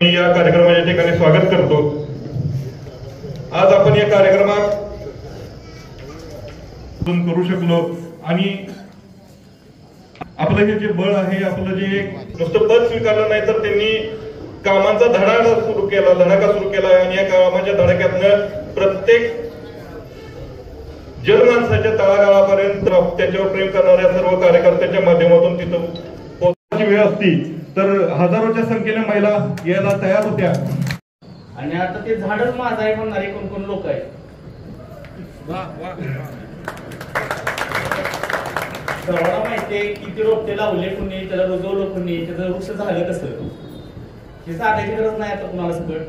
या कार्यक्रमाच्या ठिकाणी स्वागत करतो। आज आपण या कार्यक्रमात करू शकलो आणि आपलं हे जे बळ आहे, आपलं जे नुसतं पद स्वीकारलं नाही तर त्यांनी कामांचा धडाका सुरू केला आणि या कामाच्या धडाक्यातनं प्रत्येक जनमानसाच्या तळागाळापर्यंत त्याच्यावर प्रेम करणाऱ्या सर्व कार्यकर्त्यांच्या माध्यमातून तिथं पोहोचण्याची वेळ असती तर हजारोच्या संख्येने महिला यायला तयार होत्या। आणि आता ते झाडच माझं आहे म्हणणारे कोण कोण लोक आहेत। सर्वांना माहिती आहे किती रोपटे लावले कुणी, त्याला रुजवलं कुणी, त्याचं वृक्ष झालं कसं, हे सांगायची गरज नाही आता कुणाला सगळं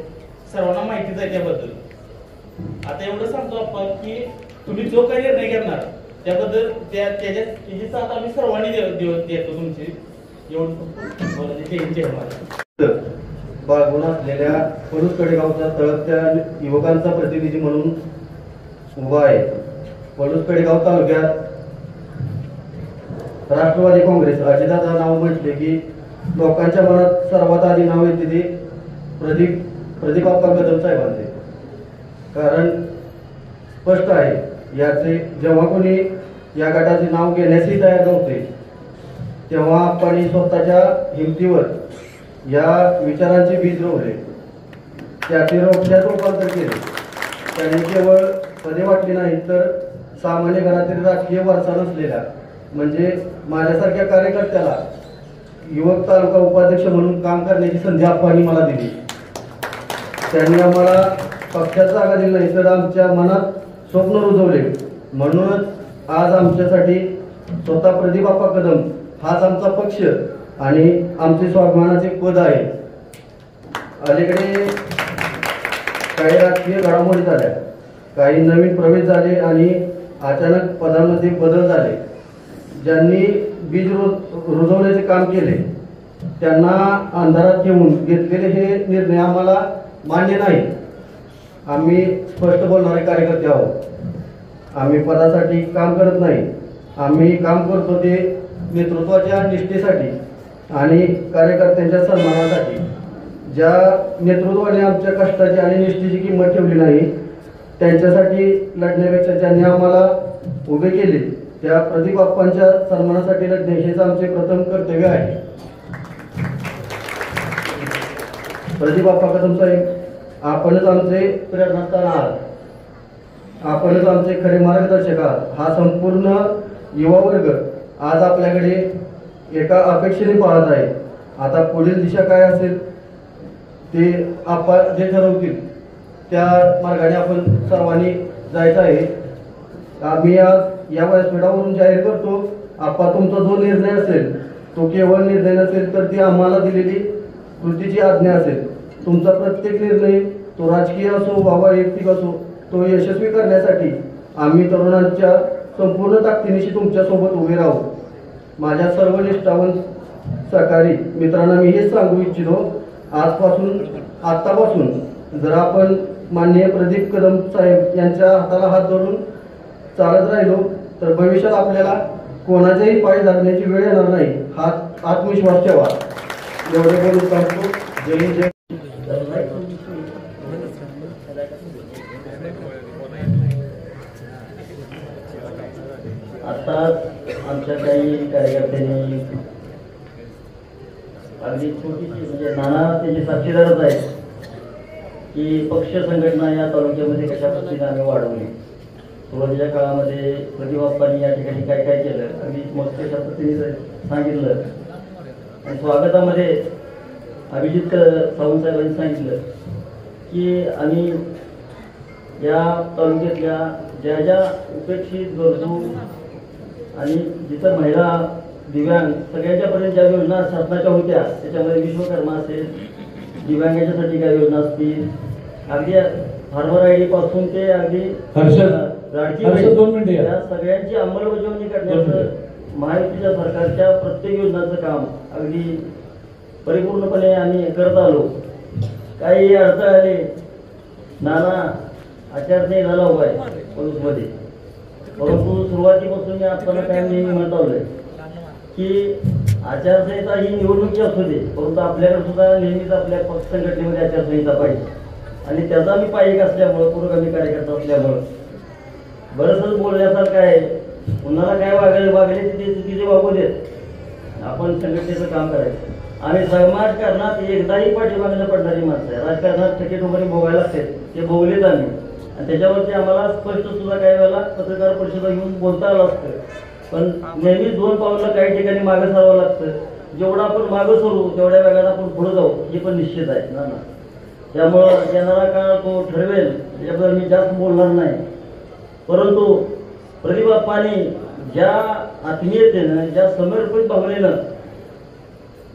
सर्वांना माहितीच आहे त्याबद्दल। आता एवढं सांगतो आपण की तुम्ही जो काही निर्णय घेणार त्याबद्दल त्याची साथ आम्ही सर्वांनी देतो तुमची। बाळगून असलेल्या पळूस कडेगावचा तळपत्या युवकांचा प्रतिनिधी म्हणून उभा आहे। पळूस कडेगाव तालुक्यात राष्ट्रवादी काँग्रेस अजितदादा नाव म्हटले की लोकांच्या मनात सर्वात आधी नाव येते ते प्रदीप आप्पा कदम साहेबांचे। कारण स्पष्ट आहे याचे जेव्हा कोणी या गटाचे नाव घेण्यासही तयार नव्हते तेव्हा आपण स्वतःच्या हिमतीवर या विचारांचे बीज रोवले, त्याचे रोपट्यात रूपांतर केले। त्यांनी केवळ पदे वाटली नाही तर सामान्य घरातील राजकीय वारसा नसलेल्या म्हणजे माझ्यासारख्या कार्यकर्त्याला युवक तालुका उपाध्यक्ष म्हणून काम करण्याची संधी आपण मला दिली। त्यांनी आम्हाला पक्षात जागा दिली नाही तर आमच्या मनात स्वप्न रुजवले। म्हणूनच आज आमच्यासाठी स्वतः प्रदीप आप्पा कदम हाच आमचा पक्ष आणि आमचे स्वाभिमानाचे पद आहे। अलीकडे काही राजकीय घडामोडी झाल्या, काही नवीन प्रवेश झाले आणि अचानक पदांमध्ये बदल झाले। ज्यांनी बीज रुजवण्याचे काम केले त्यांना अंधारात ठेवून घेतलेले हे निर्णय आम्हाला मान्य नाही। आम्ही स्पष्ट बोलणारे कार्यकर्ते आहोत। आम्ही पदासाठी काम करत नाही, आम्ही काम करतो ते नेतृत्वाच्या निष्ठेसाठी आणि कार्यकर्त्यांच्या सन्मानासाठी। ज्या नेतृत्वाने आमच्या कष्टाची आणि निष्ठेची किंमत ठेवली नाही त्यांच्यासाठी लढण्यापेक्षा ज्यांनी आम्हाला उभे केले त्या प्रदीप आप्पांच्या सन्मानासाठी लढणे हेच आमचे प्रथम कर्तव्य आहे। प्रदीप आप्पा कदम साहेब, आपणच आमचे प्रेरणास्थान आहात, आपणच आमचे खरे मार्गदर्शक आहात। हा संपूर्ण युवा वर्ग आज आपल्याकडे एका अपेक्षेने पाहत आहे। आता पुढील दिशा काय असेल ते आपण जे ठरवतील त्या मार्गाने आपण सर्वांनी जायचं आहे। आम्ही आज या व्यासपीठावरून जाहीर करतो, आपा तुमचा जो निर्णय असेल तो केवळ निर्णय नसेल तर ती आम्हाला दिलेली कृतीची आज्ञा असेल। तुमचा प्रत्येक निर्णय तो राजकीय असो वा वैयक्तिक असो तो यशस्वी करण्यासाठी आम्ही तरुणांच्या संपूर्ण ताकदीनिशी तुमच्या सोबत उभे राहू। माझ्या सर्व निष्ठावंत सहकारी मित्रांना मी हेच सांगू इच्छितो, आतापासून जर आपण माननीय प्रदीप कदम साहेब यांच्या हाताला हात धरून चालत राहिलो तर भविष्यात आपल्याला कोणाच्याही पाय धरण्याची वेळ येणार नाही, हा आत्मविश्वास ठेवा। एवढे बोलून सांगतो। जय हिंद, जय। आता आमच्या काही कार्यकर्त्यांनी अगदी छोटीशी म्हणजे नाना त्याचे साक्षीदारच आहेत की पक्ष संघटना या तालुक्यामध्ये कशा पद्धतीने आम्ही वाढवली। सुरुवातीच्या काळामध्ये प्रदीप आप्पांनी या ठिकाणी काय काय केलं अगदी मस्त कशा पद्धतीने सांगितलं। आणि स्वागतामध्ये अभिजित सावंत साहेबांनी सांगितलं की आम्ही या तालुक्यातल्या ज्या ज्या उपेक्षित गरजू आणि जिथं महिला दिव्यांग सगळ्यांच्यापर्यंत ज्या योजना शासनाच्या होत्या त्याच्यामध्ये विश्वकर्मा असेल, दिव्यांगाच्यासाठी काय योजना असतील, अगदी फार्मर आय डी पासून ते अगदी लाडकी या सगळ्यांची अंमलबजावणी करण्याचं महायुतीच्या सरकारच्या प्रत्येक योजनाचं काम अगदी परिपूर्णपणे आम्ही करत आलो। काही अडचण आले, नाना आचारसंहिता झाला उभा आहे पळूसमध्ये, परंतु सुरुवातीपासून मी आपण काय नेहमी म्हणत आलोय की आचारसंहिता ही निवडणुकी असू दे, परंतु आपल्याकडे सुद्धा नेहमीच आपल्या पक्ष संघटनेमध्ये आचारसंहिता पाहिजे आणि त्याचा मी पायिक असल्यामुळं, पुरोगामी कार्यकर्ता असल्यामुळं बरंचसं बोलण्यासारखं आहे. कुणाला काय वागले ते चुकीचे वागू देत, आपण संघटनेचं काम करायचं. आम्ही समाजकारणात एकदाही पाठीमागणं पडणारी माणसं आहे. राजकारणात टकेट वगैरे भोगायला लागते, ते भोगलेत आम्ही आणि त्याच्यावरती आम्हाला स्पष्ट सुद्धा काही वेळेला पत्रकार परिषदा घेऊन बोलता आलं असतं. पण नेहमीच 2 पावलं काही ठिकाणी मागं सारावं लागतं. जेवढं आपण मागं सरू तेवढ्या वेगाने आपण पुढे जाऊ हे पण निश्चित आहे ना. त्यामुळं येणारा काळ तो ठरवेल, त्याच्याबद्दल मी जास्त बोलणार नाही. परंतु प्रतिबाप्पांनी ज्या आत्मीयतेनं, ज्या समर्पित भावनेनं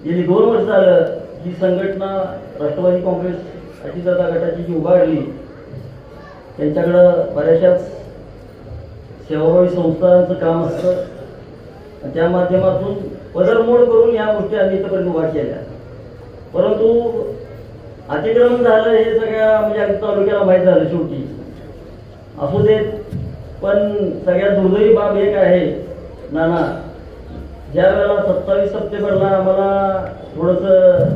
गेली 2 वर्ष झालं ही संघटना राष्ट्रवादी काँग्रेस अजितदादा गटाची जी उभारली, त्यांच्याकडं बऱ्याचशाच सेवाभावी संस्थांचं काम असतं. त्या माध्यमातून पदरमोड करून या गोष्टी आम्ही इथपर्यंत उभा केल्या. परंतु अतिक्रमण झालं हे सगळ्या म्हणजे अगदी तालुक्याला माहीत झालं शेवटी. असू देत, पण सगळ्यात दुर्दैवी बाब एक आहे नाना, ज्या वेळेला 27 सप्टेंबरला आम्हाला थोडंसं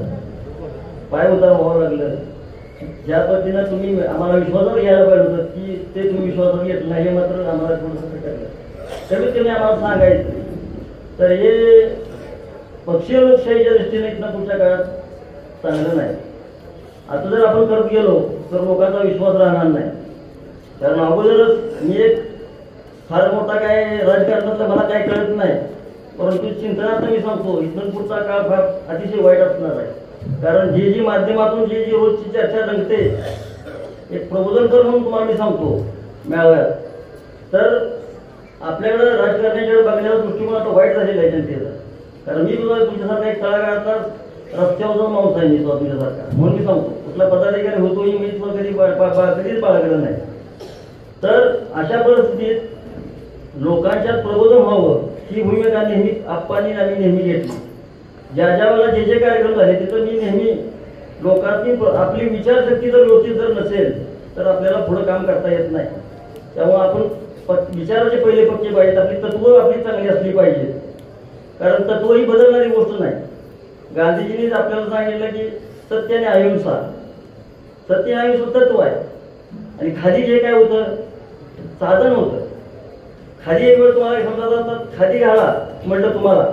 पाय उतार व्हावं लागलं, ज्या पद्धतीनं तुम्ही आम्हाला विश्वासावर घ्यायला पाहिजे होतं की ते तुम्ही विश्वासावर घेतलं नाही, हे मात्र आम्हाला थोडंसं खटकलं. कमीत कमी आम्हाला सांगायचं. तर हे पक्षीय लोकशाहीच्या दृष्टीने इथनं पुढच्या काळात चांगलं नाही. आता जर आपण करत गेलो तर लोकांचा विश्वास राहणार नाही. कारण अगोदरच मी एक फार मोठा काय राजकारणातलं मला काय कळत नाही, परंतु चिंतनात मी सांगतो इथून पुढचा काळ फार अतिशय वाईट असणार आहे. कारण जी माध्यमातून जी रोजची चर्चा रंगते, एक प्रबोधनकर म्हणून तुम्हाला मी सांगतो मेळाव्यात, तर आपल्याकडे राजकारणाकडे बघण्याचा दृष्टिकोन आता वाईट झालेला आहे जनतेचा. कारण मी तुला तुमच्यासारखा एक तळागाळातला रस्त्यावर जाऊन माणूस आहे, मी तुमच्यासारखा म्हणून मी सांगतो. कुठला पदाधिकारी होतोही मी तुला कधीच बाळगलं नाही. तर अशा परिस्थितीत लोकांच्यात प्रबोधन व्हावं ही भूमिका नेहमी आम्ही नेहमी घेतली. ज्या वेळेला जे कार्यक्रम झाले तिथं मी नेहमी लोकांनी आपली विचारशक्ती जर व्यवस्थित जर नसेल तर आपल्याला पुढे काम करता येत नाही. त्यामुळे आपण विचाराचे पहिले पक्के पाहिजेत, आपली तत्व आपली चांगली असली पाहिजेत. कारण तत्व ही बदलणारी गोष्ट नाही. गांधीजींनीच आपल्याला सांगितलं की सत्य आणि अहिंसा, सत्य आणि अहिंसा तत्व आहे. आणि खाली जे काय होतं साधन होतं. खाली एक वेळ तुम्हाला समजा खादी घाला म्हटलं तुम्हाला,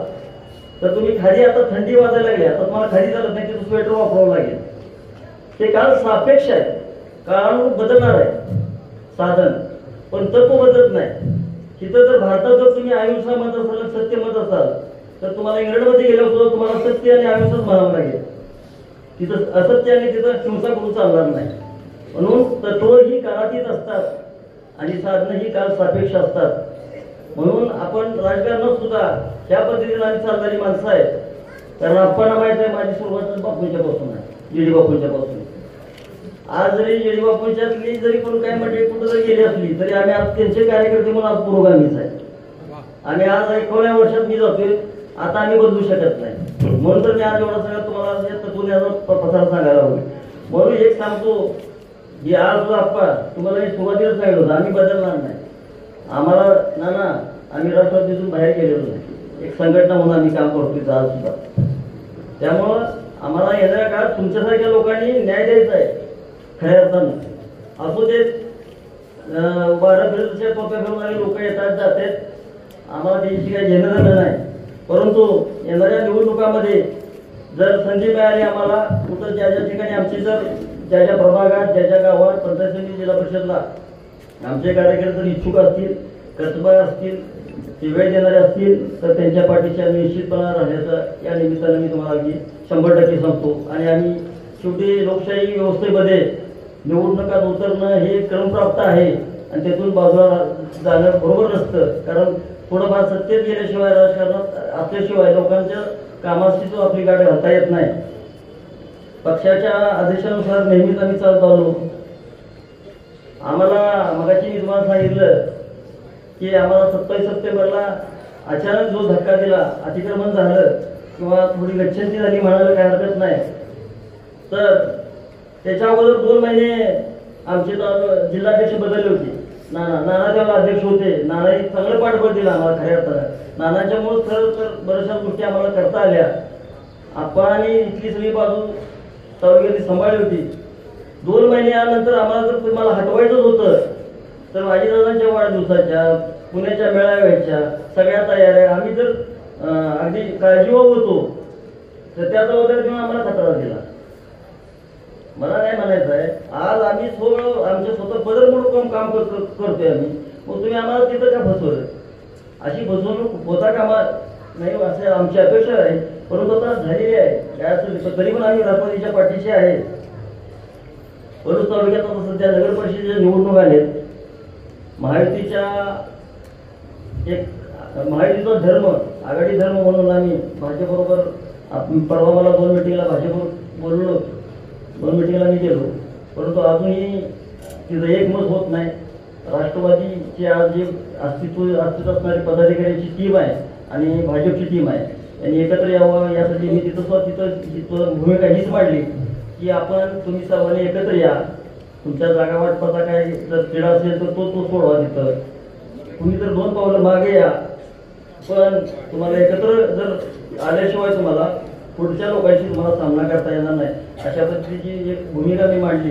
तर तुम्ही खाली आता थंडी वाजायला लागली, आता तुम्हाला खाली चालत नाही, तिथं स्वेटर वापरावं लागेल. ते काळ सापेक्ष आहे, काळानुरूप बदलणार आहे साधन, पण तत्व बदलत नाही. तिथं जर भारतात जर तुम्ही अहिंसा म्हणत असाल, सत्य म्हणत असाल, तर तुम्हाला इंग्लंडमध्ये गेल्यावर सुद्धा तुम्हाला सत्य आणि अहिंसाच म्हणावं लागेल. तिथं असत्य आणि तिथं हिंसा करून चालणार नाही. म्हणून तत्व ही काळातीत असतात आणि साधनं ही काळ सापेक्ष असतात. म्हणून आपण राजकारणात सुद्धा ह्या पद्धतीने आम्ही चालणारी माणसं आहेत. कारण आपल्याला माहित आहे माझी सुरुवात बापूंच्या पासून आहे, येडी बापूंच्या पासून. आज जरी येडी बापूंच्यातली जरी कोण काय म्हणजे कुठं जरी गेली असली तरी आम्ही आज त्यांचे कार्यकर्ते म्हणून आज पुरोगामीच आहे. आम्ही आज 11व्या वर्षात मी जातोय, आता आम्ही बदलू शकत नाही. म्हणून तर मी आज एवढा सगळं तुम्हाला तत्वज्ञानाचा पसार सांगायला हवं. म्हणून एक सांगतो की आज आप्पा तुम्हाला मी सुरुवातीला सांगितलं होतं आम्ही बदलणार नाही. आम्हाला नाना आम्ही राष्ट्रवादीतून बाहेर गेलेलो नाही, एक संघटना म्हणून आम्ही काम करतोय आज सुद्धा. त्यामुळं आम्हाला येणाऱ्या काळात तुमच्यासारख्या लोकांनी न्याय द्यायचा आहे खऱ्या अर्थानं. असू देत 12 फिरच्या टोप्या फिरणारे लोक येतात जातात, आम्हाला त्याची काही घेणं देणं नाही. परंतु येणाऱ्या निवडणुकामध्ये जर संधी मिळाली आम्हाला कुठं ज्या ठिकाणी आमची जर ज्या प्रभागात ज्या गावात पंचायत समिती जिल्हा परिषदला आमचे कार्यकर्ते जर इच्छुक असतील, कर्तव्य असतील, ते वेळ देणारे असतील तर त्यांच्या पाठीशी आम्ही निश्चितपणा राहण्याचा या निमित्तानं मी तुम्हाला अगदी 100% सांगतो. आणि आम्ही शेवटी लोकशाही व्यवस्थेमध्ये निवडणुकात उतरणं हे क्रमप्राप्त आहे आणि त्यातून बाजूला जाणं बरोबर नसतं. कारण थोडंफार सत्तेत गेल्याशिवाय राजकारणात असल्याशिवाय लोकांच्या कामाशी तो आपली गाठ घालता येत नाही. पक्षाच्या आदेशानुसार नेहमीच आम्ही चालत आलो. आम्हाला मगाशी मी तुम्हाला सांगितलं की आम्हाला 27 सप्टेंबरला अचानक जो धक्का दिला, अतिक्रमण झालं किंवा थोडी गच्छंती झाली म्हणायला काही हरकत नाही. तर त्याच्या अगोदर 2 महिने आमचे जिल्हाध्यक्ष बदलले होते. नाना तेव्हा अध्यक्ष होते. नानाही चांगलं पाठबळ दिलं आम्हाला खऱ्या अर्थानं. नानांच्यामुळे तर बऱ्याचशा गोष्टी आम्हाला करता आल्या. आपण इथली सगळी बाजू तालुक्याची सांभाळली होती. 2 महिन्यानंतर आम्हाला जर तुम्हाला हटवायचंच होतं तर अजितदादांच्या वाढदिवसाच्या, पुण्याच्या मेळाव्याच्या सगळ्या तयाऱ्या आम्ही जर अगदी काळजीवाहू होतो तर त्या जबाबदारी घेऊन आम्हाला खतरा दिला. मला नाही म्हणायचं आहे, आज आम्ही आमच्या स्वतः पदर म्हणून काम करतोय आम्ही, मग तुम्ही आम्हाला तिथं का फसवलं? अशी फसवणूक होता कामा नाही असे आमची अपेक्षा आहे. परंतु आता झालेली आहे काय असेल तरी पण आम्ही राष्ट्रवादीच्या पाठीशी आहे. पलूस तालुक्यात आता सध्या नगर परिषदेच्या निवडणूक आलेत. महायुतीचा धर्म आघाडी धर्म म्हणून आम्ही भाजपबरोबर परवा मला 2 मिटिंगला भाजपबरोबर बोललो, 2 मिटिंगला मी गेलो, परंतु अजूनही तिथं एकमत होत नाही. राष्ट्रवादीची आज जे अस्तित्व असणारी पदाधिकाऱ्यांची टीम आहे आणि भाजपची टीम आहे, यांनी एकत्र यावं यासाठी मी तिथं भूमिका हीच मांडली की तुम्ही सर्वांनी एकत्र या. तुमच्या जागा वाटपाचा काय जर तिढा असेल तर तो सोडवा. तिथं तुम्ही तर 2 पावलं मागे या, पण तुम्हाला एकत्र जर आल्याशिवाय तुम्हाला पुढच्या लोकांशी तुम्हाला सामना करता येणार नाही. अशा पद्धतीची एक भूमिका मी मांडली.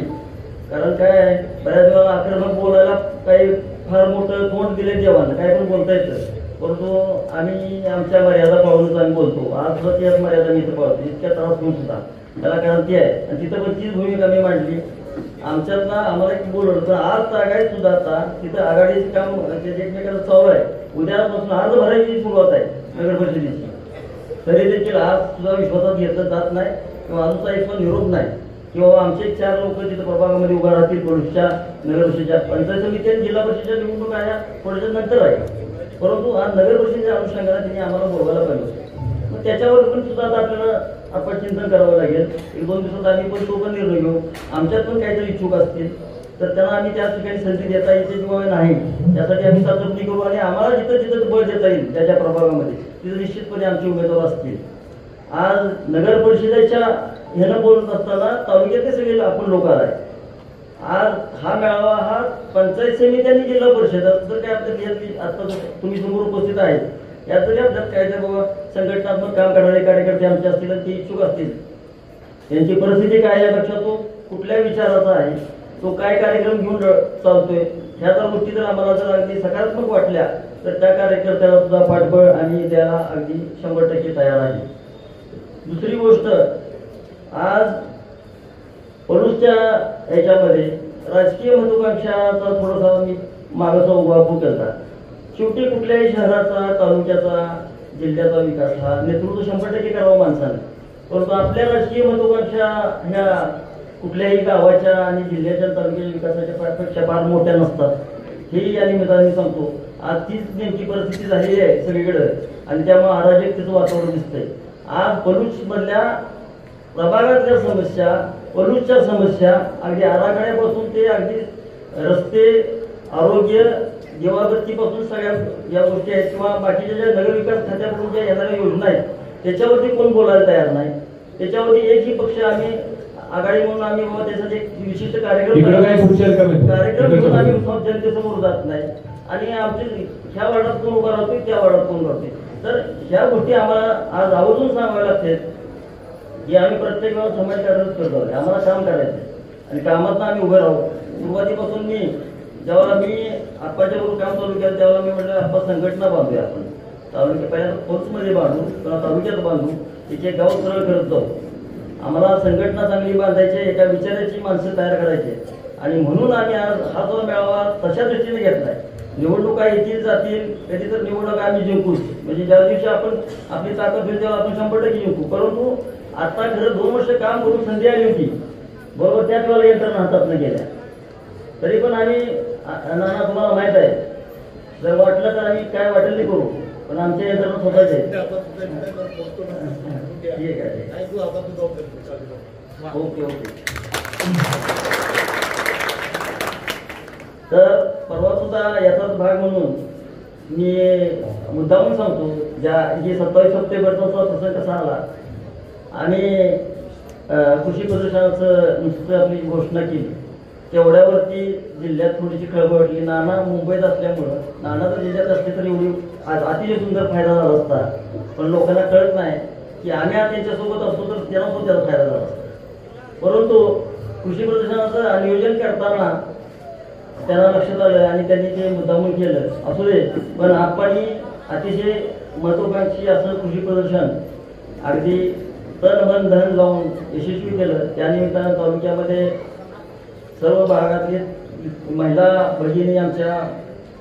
कारण काय आहे, बऱ्याच वेळा आक्रमक बोलायला काही फार मोठं तोंड दिले देवानं, काय पण बोलता येतं, परंतु आम्ही आमच्या मर्यादा पाळूनच आम्ही बोलतो. आज सुद्धा त्याच मर्यादा मी इथं पाळतो, इतक्या त्रास होऊन सुद्धा त्याला क्रांती आहे. आणि तिथं पण तीच भूमिका मी मांडली. आमच्यातला आम्हाला एक बोलवलं तर आज तागायत सुद्धा आता तिथं आघाडीचं काम एकमेकांना चालू आहे. उद्यापासून अर्ज भरायची सुरुवात आहे नगर परिषदेची. तरी देखील आज सुद्धा विश्वासात घेतलं जात नाही किंवा आमचा एक पण निरोप नाही किंवा आमचे 4 लोक तिथं प्रभागामध्ये उभा राहतील. पलूसच्या नगर परिषदेच्या पंचायत समिती आणि जिल्हा परिषदेच्या निवडणूक आहे थोड्याच्या नंतर आहे, परंतु आज नगर परिषदेच्या अनुषंगाने त्यांनी आम्हाला बोलवायला पाहिजे. मग त्याच्यावर पण सुद्धा आता आपल्याला आपण चिंतन करावं लागेल. 1-2 दिवसात आम्ही पण तो पण निर्णय घेऊ. आमच्यात पण काहीतरी इच्छुक असतील तर त्यांना आम्ही त्या ठिकाणी संधी देता येते किंवा नाही यासाठी आम्ही चाचपणी करू. आणि आम्हाला जिथं बळ देता येईल त्याच्या प्रभागामध्ये तिथं निश्चितपणे आमचे उमेदवार असतील. आज नगर परिषदेच्या ह्यानं बोलत असताना तालुक्यातले सगळे आपण लोक आहे. आज हा मेळावा हा पंचायत समिती आणि जिल्हा परिषद जर काय आपल्या आता तुम्ही समोर उपस्थित आहेत यात जरी आपल्यात काय तर बाबा संघटनात्मक काम करणारे कार्यकर्ते आमचे असतील आणि ते इच्छुक असतील, त्यांची परिस्थिती काय यापेक्षा तो कुठल्या विचाराचा आहे, तो काय कार्यक्रम घेऊन चालतोय, ह्या जर गोष्टी जर आम्हाला जर अगदी सकारात्मक वाटल्या तर त्या कार्यकर्त्याला सुद्धा पाठबळ आणि त्याला अगदी 100% तयार आहे. दुसरी गोष्ट, आज पलूसच्या ह्याच्यामध्ये राजकीय महत्वाकांक्षाचा थोडासा मी मागासा उभा केला. शेवटी कुठल्याही शहराचा, तालुक्याचा, जिल्ह्याचा विकास हा नेतृत्व 100% करावं माणसाने, परंतु आपल्या राजकीय महत्वाकांक्षा ह्या कुठल्याही गावाच्या आणि जिल्ह्याच्या तालुक्याच्या विकासाच्या पेक्षा फार मोठ्या नसतात. हेही या निमित्ताने सांगतो. आज तीच नेमकी परिस्थिती झालेली आहे सगळीकडे आणि त्यामुळे अराजकतेचं वातावरण दिसतंय. आज पलूस मधल्या प्रभागातल्या समस्या, पलूसच्या समस्या अगदी आराखड्यापासून ते अगदी रस्ते, आरोग्य, देवाबत्तीपासून सगळ्या या गोष्टी आहेत किंवा बाकीच्या ज्या नगरविकास खात्याकडून ज्या येणाऱ्या योजना आहेत त्याच्यावरती कोण बोलायला तयार नाही. त्याच्यावरती एकही पक्ष आम्ही आघाडी म्हणून आम्ही बाबा त्यासाठी एक विशिष्ट कार्यक्रम घेऊन आम्ही जनतेसमोर जात नाही. आणि आमचे ह्या वार्डात कोण उभा राहतोय, त्या वार्डात कोण राहतोय, तर ह्या गोष्टी आम्हाला आज आवर्जून सांगाव्या लागतात की आम्ही प्रत्येक वेळा समाज कार्यरत करतो. आम्हाला काम करायचं आणि कामात आम्ही उभे राहू. सुरुवातीपासून मी जेव्हा मी आप्पाच्या बरोबर काम चालू केलं त्यावेळेला मी म्हटलं आप्पा संघटना बांधूया आपण. तालुक्यात पहिल्यांदा फोर्समध्ये बांधू किंवा तालुक्यात बांधू, तिचे गाव सरळ करत जाऊ. आम्हाला संघटना चांगली बांधायची, एका विचाराची माणसं तयार करायची आणि म्हणून आम्ही आज हा जो मेळावा तशा दृष्टीने घेतलाय. निवडणुका येतील जातील, कधी तर निवडणुका आम्ही जिंकूच, म्हणजे ज्या दिवशी आपण आपली ताकद होईल तेव्हा आपण 100% जिंकू. परंतु आता खरं 2 वर्ष काम करून संधी आली होती, बरोबर त्याच वेळेला यंत्रणा हातातनं गेल्या. तरी पण आम्ही नाना तुम्हाला माहित आहे, जर वाटलं तर आम्ही काय वाटेल ते करू, पण आमच्या यंत्रणा स्वतःच आहे. ठीक आहे, ओके ओके. तर परवा सुद्धा याचाच भाग म्हणून मी मुद्दामून सांगतो, जी 27 सप्टेंबरचा प्रसंग कसा आला आणि कृषी प्रदर्शनाचं नुसतं आपली घोषणा केली तेवढ्यावरती जिल्ह्यात थोडीशी खळबळ वाटली. नाना मुंबईत असल्यामुळं, नाना जर जिल्ह्यात असले तर एवढी अतिशय सुंदर फायदा झाला असता, पण लोकांना कळत नाही की आम्ही आज त्यांच्यासोबत असतो तर त्यांना पण त्याचा फायदा झाला असता. परंतु कृषी प्रदर्शनाचं नियोजन करताना त्यांना लक्षात आलं आणि त्यांनी ते मुद्दामून केलं असू दे, पण आपण अतिशय महत्वाकांक्षी असं कृषी प्रदर्शन अगदी तन मन धन लावून यशस्वी केलं. त्यानिमित्तानं तालुक्यामध्ये सर्व भागातले महिला भगिनी, आमच्या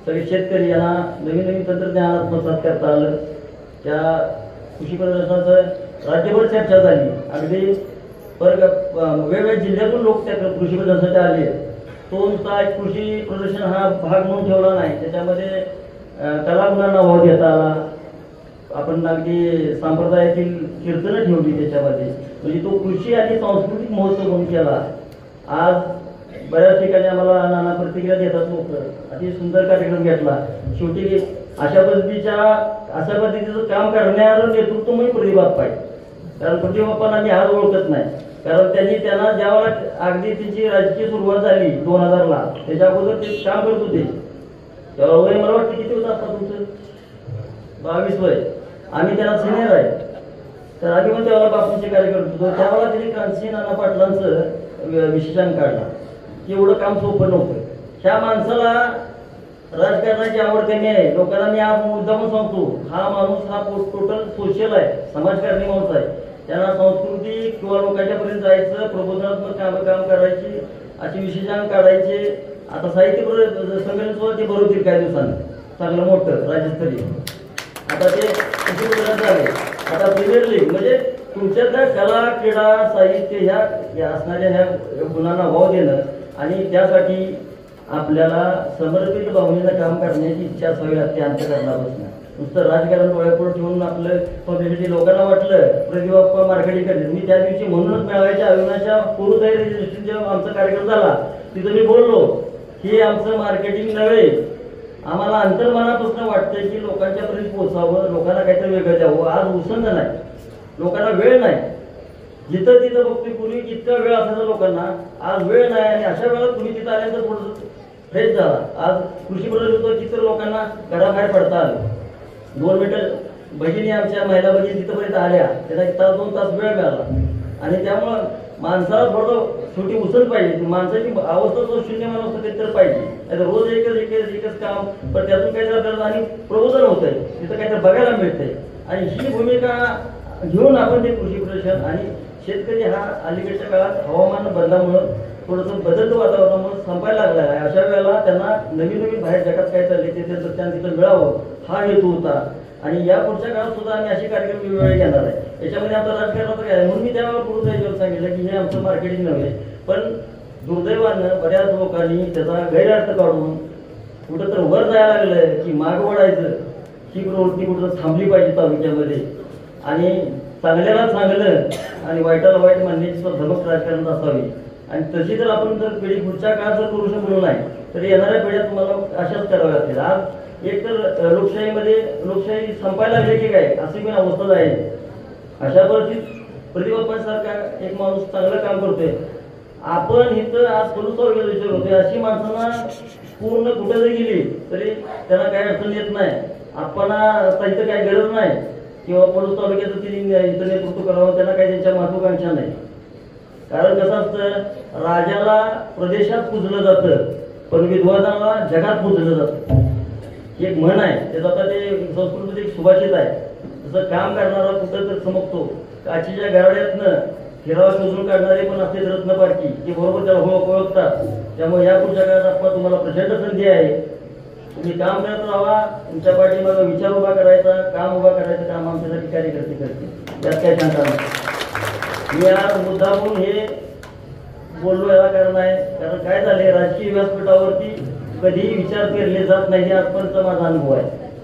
सगळे शेतकरी यांना नवीन नवीन तंत्रज्ञान आत्मसात करता आलं. त्या कृषी प्रदर्शनाचं राज्यभर चर्चा झाली. अगदी वेगवेगळ्या जिल्ह्यातून लोक त्या कृषी प्रदर्शनासाठी आले. तो नुसता एक कृषी प्रदर्शन हा भाग म्हणून ठेवला नाही, त्याच्यामध्ये कलागुणांना वाव देता आला. आपण अगदी संप्रदायातील कीर्तनं ठेवली त्याच्यामध्ये, म्हणजे तो कृषी आणि सांस्कृतिक महोत्सव म्हणून केला. आज बऱ्याच ठिकाणी आम्हाला नाना प्रतिक्रिया देतात लोक, अति सुंदर कार्यक्रम घेतला. शेवटी अशा पद्धतीचं काम करण्याचं नेतृत्व म्हणजे प्रतिभाप्पा आहे. कारण प्रतिभाप्पांना आम्ही आज ओळखत नाही, कारण त्यांना ज्यावेळेला अगदी त्यांची राजकीय सुरुवात झाली 2000ला, त्याच्या अगोदर ते काम करत होते. तेव्हा वय मला वाटतं किती होतं आता तुमचं? 22 वय. आम्ही त्यांना सिनियर आहे, तर आधी पण त्यावेळेला बापूंचे कार्य करत होतो. त्यावेळेला त्यांनी क्रांतिसिंह नाना पाटलांचं विशेषण काढला की एवढं काम सोपं नव्हतं. ह्या माणसाला राजकारणाची आवड कमी आहे. लोकांना मी हा मुद्दा पण सांगतो, हा माणूस हा टोटल सोशल आहे, समाजकारणी माणूस आहे. त्यांना संस्कृती किंवा लोकांच्या पर्यंत जायचं, प्रबोधनात्मक काम करायची, अशी विशेषण काढायचे. आता साहित्य संमेलन सुद्धा ते भरवतील काही दिवसांनी, चांगलं मोठं राज्यस्तरीय. आता ते कृषी प्रदर्शन झाले. आता प्रीमियर लीग म्हणजे तुमच्यातल्या कला, क्रीडा, साहित्य ह्या असणाऱ्या ह्या गुणांना वाव देणं आणि त्यासाठी आपल्याला समर्पित भावनेनं काम करण्याची इच्छा असावी लागते अंतःकरणापासून. नुसतं राजकारण डोळ्यापुढे ठेवून आपलं पब्लिसिटी लोकांना वाटलं प्रतिभाप्पा मार्केटिंग करते. मी त्या दिवशी म्हणूनच मेळाव्याच्या आयोजनाच्या पूर्वतयारी दृष्टीने आमचा कार्यक्रम झाला, तिथं मी बोललो हे आमचं मार्केटिंग नव्हे, आम्हाला अंतर्मनापासून वाटतंय की लोकांच्या पर्यंत पोहोचावं, लोकांना काहीतरी वेगळं द्यावं. आज उसंत नाही, लोकांना वेळ नाही. जिथं तिथं बघतोय पूर्वी इतका वेळ असायचा लोकांना, आज वेळ नाही. आणि अशा वेळेला तुम्ही तिथं आल्यानंतर थोडंसं फ्रेश झाला. आज कृषी प्रदर्शन चित्र लोकांना घराबाहेर पडता आलं. 2 मिनिटं भगिनी, आमच्या महिला भगिनी तिथपर्यंत आल्या, त्यांना 1-2 तास वेळ मिळाला. आणि त्यामुळं माणसाला थोडं छोटी उसंत पाहिजे. माणसाची अवस्था तो शून्यमान असतो ते तर पाहिजे. नाही रोज एकच काम, पण त्यातून काहीतरी आपल्याला आणि प्रबोधन होत आहे, तिथं काहीतरी बघायला मिळतंय. आणि ही भूमिका घेऊन आपण ते कृषी प्रदर्शन आणि शेतकरी हा अलीकडच्या काळात हवामान बदलामुळं थोडंसं बदलतं वातावरणामुळे संपायला लागला आहे. अशा वेळेला त्यांना नवीन बाहेर जगात काय चालले ते त्यांना तिथं मिळावं हा हेतू होता. आणि या पुढच्या काळात सुद्धा आम्ही असे कार्यक्रम वेगवेगळे घेणार आहे. याच्यामध्ये आमचं राजकारणाचं काय आहे म्हणून मी त्यावेळेला पूर्वतयारीवर सांगितलं की हे आमचं मार्केटिंग नव्हे, पण दुर्दैवानं बऱ्याच लोकांनी त्याचा गैरअर्थ काढून कुठं तर वर जायला लागलं की माग वळायचं, ही प्रवृत्ती कुठं थांबली पाहिजे तालुक्यामध्ये. आणि चांगल्याला चांगलं आणि वाईटाला वाईट मानण्याची धमक राजकारणात असावी. आणि तशी जर आपण जर पिढी पुढच्या काळात जर करू शकलो नाही तर येणाऱ्या पिढ्या तुम्हाला अशाच कराव्या लागतील. आज एक तर लोकशाही संपायला लागली की काय अशी पण अवस्था आहे. अशा परिस्थितीत प्रतिभाप्पांसारखा एक माणूस चांगलं काम करतोय. आपण इथं आज फलुसवर गेलो विचार होतोय, अशी माणसांना पूर्ण कुठे जरी गेली तरी त्यांना काही अडचण येत नाही. आपण इथं काही गरज नाही किंवा पलूस तालुक्याचं इथं नेतृत्व करावं, त्यांना काही त्यांच्या महत्वाकांक्षा नाही. कारण कसं असतं, राजाला प्रदेशात पूजलं जातं पण विद्वानाला जगात पूजलं जातं. एक म्हण आहे, त्याचं आता ते संस्कृतीत एक सुभाषित आहे. जसं काम करणारा कुठं तर चमकतो, काचीच्या गारड्यातनं हिरावा शोधून काढणारे पण असते रत्नपारखी, ते बरोबर त्याला ओळखतात. त्यामुळे या पुढच्या काळात आपण तुम्हाला प्रचंड संधी आहे. तुम्ही काम करत राहा, तुमच्या पाठीमागे विचार उभा करायचा, काम उभा करायचं काम आमच्यासाठी कार्यकर्ते करते, यात काय शंका नाही. मी आज मुद्दा म्हणून हे बोललो याला कारण आहे, कारण काय झाले राजकीय व्यासपीठावरती कधीही विचार केले जात नाही हे आजपर्यंत माझा अनुभव आहे.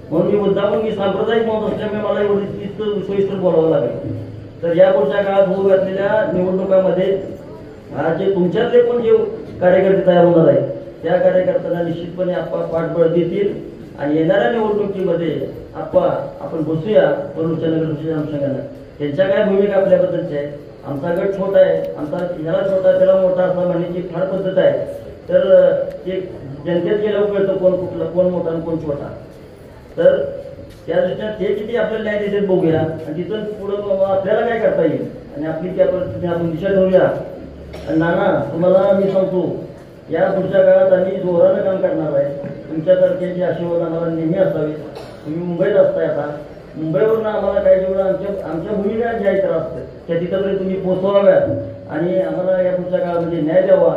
म्हणून मी मुद्दा म्हणून मी सांप्रदायिक मत असल्यामुळे मला एवढी इतकं सोयीस्कर बोलावं लागेल. तर या पुढच्या काळात होऊ घातलेल्या निवडणुकामध्ये आज जे तुमच्यातले पण जे कार्यकर्ते तयार होणार आहेत त्या कार्यकर्त्यांना निश्चितपणे आपण पाठबळ देतील. आणि येणाऱ्या निवडणुकीमध्ये आपण बसूया पलूसच्या नगर परिषद अनुषंगानं त्यांच्या काय भूमिका आपल्याबद्दलच्या आहे. आमचा गट छोटा आहे, आमचा ह्याला छोटा त्याला मोठा असा म्हणण्याची फार पद्धत आहे. तर ते जनतेत गेल्यावर कळतं कोण कुठला, कोण मोठा आणि कोण छोटा. तर त्या दृष्टीने ते किती आपल्याला न्याय देतात बघूया आणि तिथून पुढं आपल्याला काय करता येईल आणि आपली त्या पद्धतीने आपण दिशा ठेवूया. आणि नाना तुम्हाला मी सांगतो, या पुढच्या काळात आम्ही जोरानं काम करणार आहे. तुमच्यासारख्याचे आशीर्वाद आम्हाला नेहमी असावे. तुम्ही मुंबईत असताय, आता मुंबईवरून आम्हाला काही जेवढं आमच्या भूमिका ज्या इतर असतात त्या तिथपर्यंत तुम्ही पोहोचवाव्यात आणि आम्हाला या पुढच्या काळामध्ये न्याय द्यावा.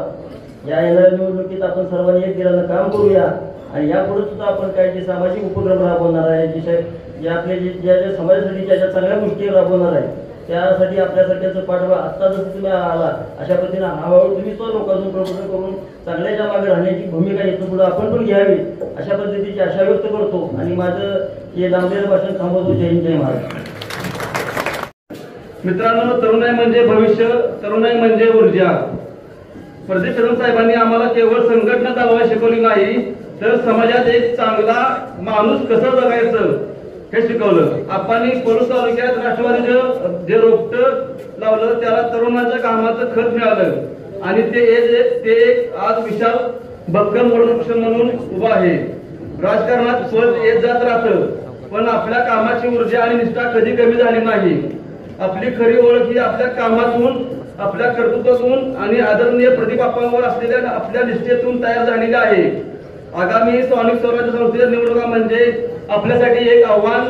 या येणाऱ्या निवडणुकीत आपण सर्वांनी एक दिलानं काम करूया आणि यापुढे सुद्धा आपण काही जे सामाजिक उपक्रम राबवणार आहे, जे आपले ज्या समाजासाठी ज्या चांगल्या गोष्टी राबवणार आहे त्यासाठी आपल्यासारख्याचं पाठवा. आत्ता जसं तुम्ही आला अशा पद्धतीने हळूहळू तुम्ही तो लोकांचं प्रबोधन करून चांगल्याच्या मागे राहण्याची भूमिका इथून पुढे आपण पण घ्यावी अशा पद्धतीची आशा व्यक्त करतो आणि माझं हे लांबलेलं भाषण थांबवतो. जय हिंद, जय महाराष्ट्र. मित्रांनो, तरुणाई म्हणजे भविष्य, तरुणाई म्हणजे ऊर्जा. प्रदीप कदम साहेबांनी आम्हाला केवळ संघटना चालवायला शिकवली नाही, तर समाजात एक चांगला माणूस कसं जगायचं हे शिकवलं. आपण पलूस तालुक्यात राष्ट्रवादीचं जे रोपटं लावलं त्याला तरुणांच्या कामाचं खत मिळालं आणि ते आज विशाल भक्कम वृक्ष म्हणून उभा आहे. राजकारणात स्वत येत जात राहतं, पण आपल्या कामाची ऊर्जा आणि निष्ठा कधी कमी झाली नाही. आपली खरी ओळख ही आपल्या कामातून, आपल्या कर्तृत्वातून आणि आदरणीय प्रदीप आप्पांवर असलेल्या आपल्या निष्ठेतून तयार झालेली आहे. आगामी स्थानिक स्वराज्य संस्थेच्या निवडणुका म्हणजे आपल्यासाठी एक आव्हान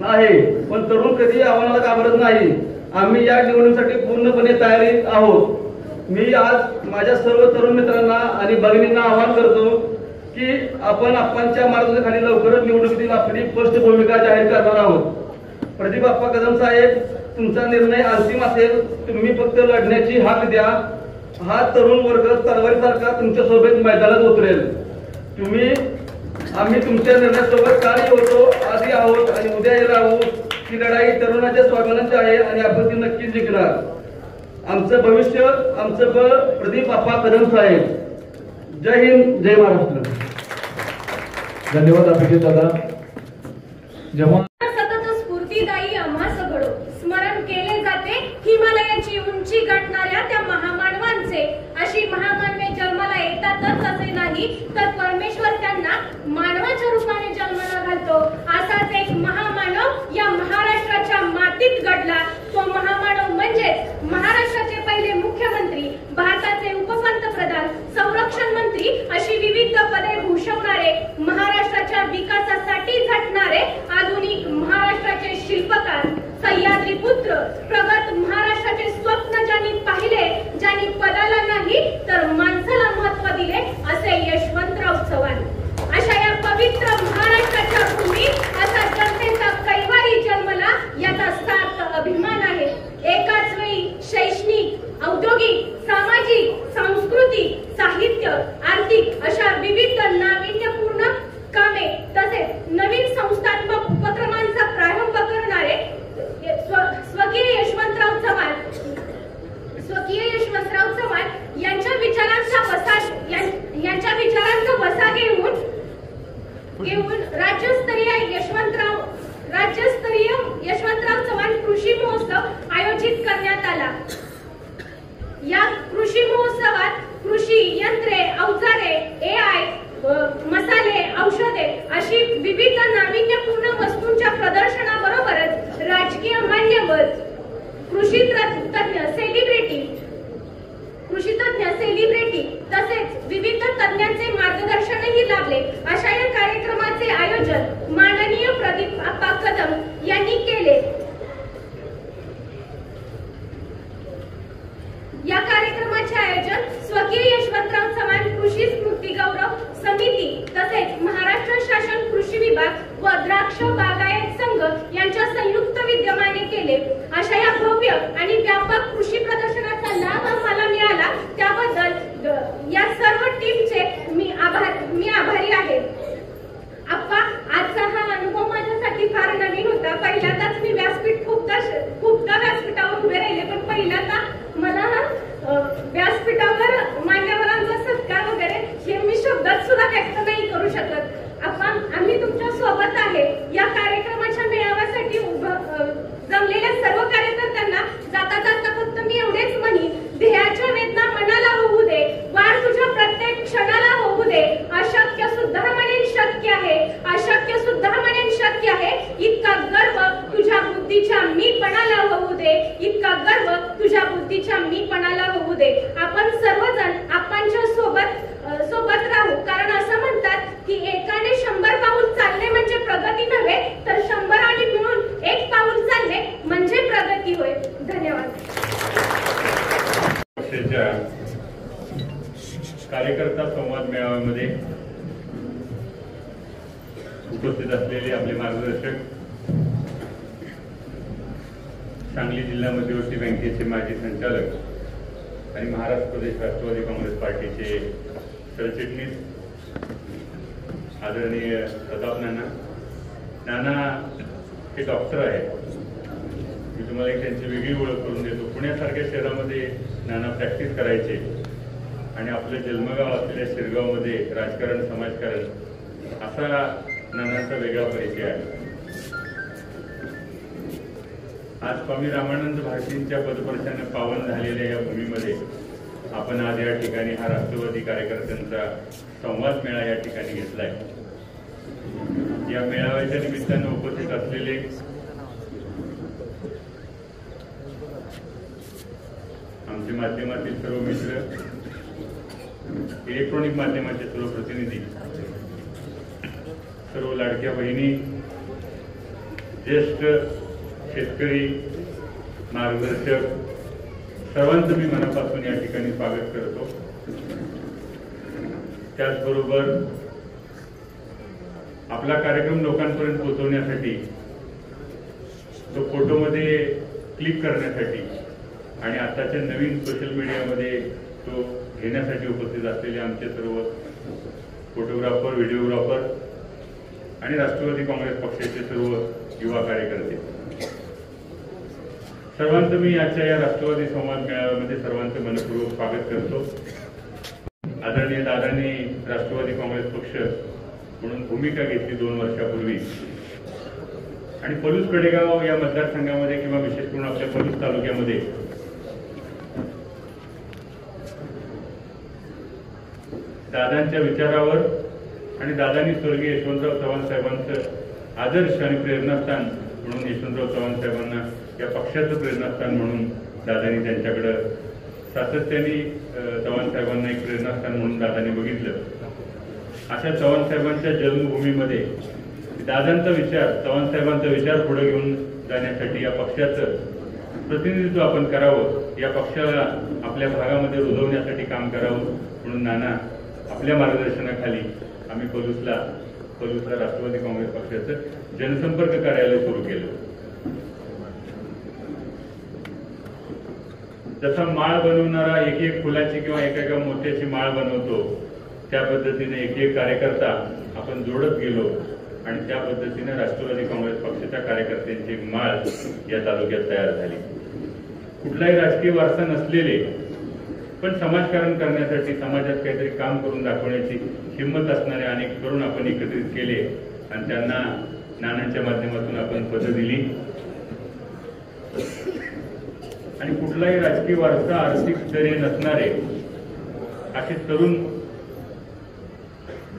आहे, पण तरुण कधी आव्हानाला घाबरत नाही. आम्ही या निवडणुकीसाठी पूर्णपणे तयारीत आहोत. मी आज माझ्या सर्व तरुण मित्रांना आणि भगिनींना आवाहन करतो की आपण आप्पांच्या मार्गदर्शनाखाली लवकरच निवडणुकीतील आपली स्पष्ट भूमिका जाहीर करणार आहोत. प्रदीप आप्पा कदम साहेब, तुमचा निर्णय अंतिम असेल. तुम्ही फक्त लढण्याची हाक द्या. हा तरुण वर्ग तलवारीसारखा तुमच्या सोबत मैदानात उतरेल. आम्ही तुमच्या निर्णयासोबत कार्य होतो, आधी आहोत आणि उद्याही राहू. ही लढाई तरुणाच्या स्वाभिमानाची आहे आणि आपण ती नक्कीच जिंकणार. आमचं भविष्य, आमचं बळ प्रदीप आप्पा कदम साहेब. जय हिंद, जय महाराष्ट्र. धन्यवाद अभिजित दादा. जेव्हा सतत स्फूर्तिदायी आम्हा सगळं स्मरण केले जाते हिमालयाची उंची गाठणाऱ्या त्या महामानवांचे. अशी महामानवे जन्माला येतातच असे नाही, तर परमेश्वर त्यांना मानवाच्या रूपाने जन्माला घालतो. असाच एक महामानव या महाराष्ट्राच्या मातीत घडला. तो महामानव म्हणजेच महाराष्ट्राचे पहिले मुख्यमंत्री, भारताचे उपपंतप्रधान, संरक्षण मंत्री अशी विविध पदे भूषवणारे, महाराष्ट्राच्या विकासासाठी झटणारे आधुनिक महाराष्ट्राचे शिल्पकार, सह्याद्री पुत्र, प्रगत महाराष्ट्राचे स्वप्न ज्यांनी पाहिले, ज्यांनी पदाला नाही तर माणसाला महत्व दिले असे यशवंतराव चव्हाण. अशा या पवित्र महाराष्ट्राच्या भूमीत असा जनतेचा कैवारी जन्मला, याचा सार्थ अभिमान आहे. एकाच वेळी शैक्षणिक, औद्योगिक, सामाजिक, सांस्कृतिक, साहित्य, आर्थिक अशा विविध नाविन्यपूर्ण कामे तसेच नवीन संस्थात्मक उपक्रमांचा प्रारंभ करणारे स्वकीय यशवंतराव चव्हाण यांच्या विचारांचा वसा घेऊन राज्यस्तरीय यशवंतराव चव्हाण कृषी महोत्सव आयोजित करण्यात आला. या कृषी महोत्सवात कृषी यंत्रे, अवजारे, AI, मसाले, औषधे अशी विविध नाविन्यपूर्ण वस्तूंच्या प्रदर्शनाबरोबरच राजकीय मान्यवर, कृषी तज्ञ सेलिब्रिटी तसेच विविध तज्ञांचे मार्गदर्शनही लाभले. अशा या कार्यक्रमाचे आयोजन माननीय प्रदीप आप्पा कदम यांनी केले. या कार्यक्रमाचे आयोजन स्वकीय यशवंतराव चव्हाण कृषी स्मृती गौरव समिती तसेच महाराष्ट्र शासन कृषी विभाग व द्राक्ष बागायत संघ यांच्या संयुक्त विद्यमाने केले. अशा या भव्य आणि व्यापक कृषी प्रदर्शनाचा लाभ आम्हाला मिळाला त्याबद्दल या सर्व टीमचे मी आभारी आहे. आप्पा, आजचा हा अनुभव माझ्यासाठी फार नवीन होता. पहिल्यांदाच मी व्यासपीठ खूपदा व्यासपीठावर उभे राहिले, पण पहिल्यांदा मला व्यासपीठावर मान्यवरांचा सत्कार वगैरे हे मी शब्दात सुद्धा व्यक्त नाही करू शकत. आम्ही तुमच्या सोबत आहे. या कार्यक्रमाच्या मेळाव्यासाठी जमलेल्या सर्व कार्यकर्त्यांना दे. आपण सर्वजण आपांच्या सोबत राहू, कारण असं म्हणतात की एकाने 100 पाऊल चालले म्हणजे प्रगती नव्हे, तर 100 आणि मिळून 1 पाऊल चालले म्हणजे प्रगती होय. धन्यवाद. पक्षाच्या कार्यकर्ता संवाद मेळाव्यामध्ये उपस्थित असलेले आपले मार्गदर्शक, सांगली जिल्हा मध्यवर्ती बँकेचे माजी संचालक आणि महाराष्ट्र प्रदेश राष्ट्रवादी काँग्रेस पार्टीचे सरचिटणीस आदरणीय प्रताप नाना हे डॉक्टर आहेत. मी तुम्हाला एक त्यांची वेगळी ओळख करून देतो. पुण्यासारख्या शहरामध्ये नाना प्रॅक्टिस करायचे आणि आपलं जन्मगाव असलेल्या शिरगावमध्ये राजकारण समाजकारण असा नानांचा वेगळा परिचय आहे. आज स्वामी रामानंद भारतींच्या पदस्पर्शाने पावन झालेल्या या भूमीमध्ये आपण आज या ठिकाणी हा राष्ट्रवादी कार्यकर्त्यांचा संवाद मेळा या ठिकाणी घेतलाय. या मेळाव्याच्या निमित्तानं उपस्थित असलेले आमचे माध्यमातील सर्व मित्र, इलेक्ट्रॉनिक माध्यमाचे सर्व प्रतिनिधी, सर्व लाडक्या बहिणी, ज्येष्ठ शेतकरी, मार्गदर्शक, सर्वांचं मी मनापासून या ठिकाणी स्वागत करतो. त्याचबरोबर आपला कार्यक्रम लोकांपर्यंत पोहोचवण्यासाठी, तो फोटोमध्ये क्लिक करण्यासाठी आणि आताच्या नवीन सोशल मीडियामध्ये तो घेण्यासाठी उपस्थित असलेले आमचे सर्व फोटोग्राफर, व्हिडिओग्राफर आणि राष्ट्रवादी काँग्रेस पक्षाचे सर्व युवा कार्यकर्ते, सर्वांचं मी आजच्या या राष्ट्रवादी संवाद मेळाव्यामध्ये सर्वांचं मनपूर्वक स्वागत करतो. आदरणीय दादांनी राष्ट्रवादी काँग्रेस पक्ष म्हणून भूमिका घेतली 2 वर्षापूर्वी आणि पलूस कडेगाव या मतदारसंघामध्ये किंवा विशेष करून आपल्या पलूस तालुक्यामध्ये दादांच्या विचारावर आणि दादांनी स्वर्गीय यशवंतराव चव्हाण साहेबांचं आदर्श आणि प्रेरणास्थान म्हणून यशवंतराव चव्हाण साहेबांना या पक्षाचं प्रेरणास्थान म्हणून दादांनी त्यांच्याकडं सातत्याने चव्हाण साहेबांना एक प्रेरणास्थान म्हणून दादांनी बघितलं. अशा चव्हाण साहेबांच्या जन्मभूमीमध्ये दादांचा विचार, चव्हाण साहेबांचा विचार पुढे घेऊन जाण्यासाठी या पक्षाचं प्रतिनिधित्व आपण करावं, या पक्षाला आपल्या भागामध्ये रुजवण्यासाठी काम करावं म्हणून नाना आपल्या मार्गदर्शनाखाली आम्ही पलूसला राष्ट्रवादी काँग्रेस पक्षाचं जनसंपर्क कार्यालय सुरू केलं. जसा माळ बनवणारा एक फुलाची किंवा एका मोत्याची माळ बनवतो, त्या पद्धतीने एक कार्यकर्ता आपण जोडत गेलो आणि त्या पद्धतीने राष्ट्रवादी काँग्रेस पक्षाच्या कार्यकर्त्यांची एक माळ या तालुक्यात तयार झाली. कुठलाही राजकीय वारसा नसलेले पण समाजकारण करण्यासाठी, समाजात काहीतरी काम करून दाखवण्याची हिंमत असणारे अनेक तरुण आपण एकत्रित केले आणि त्यांना नानांच्या माध्यमातून आपण पदं दिली. आणि कुठलाही राजकीय वारसा, आर्थिक स्तरे नसणारे असे तरुण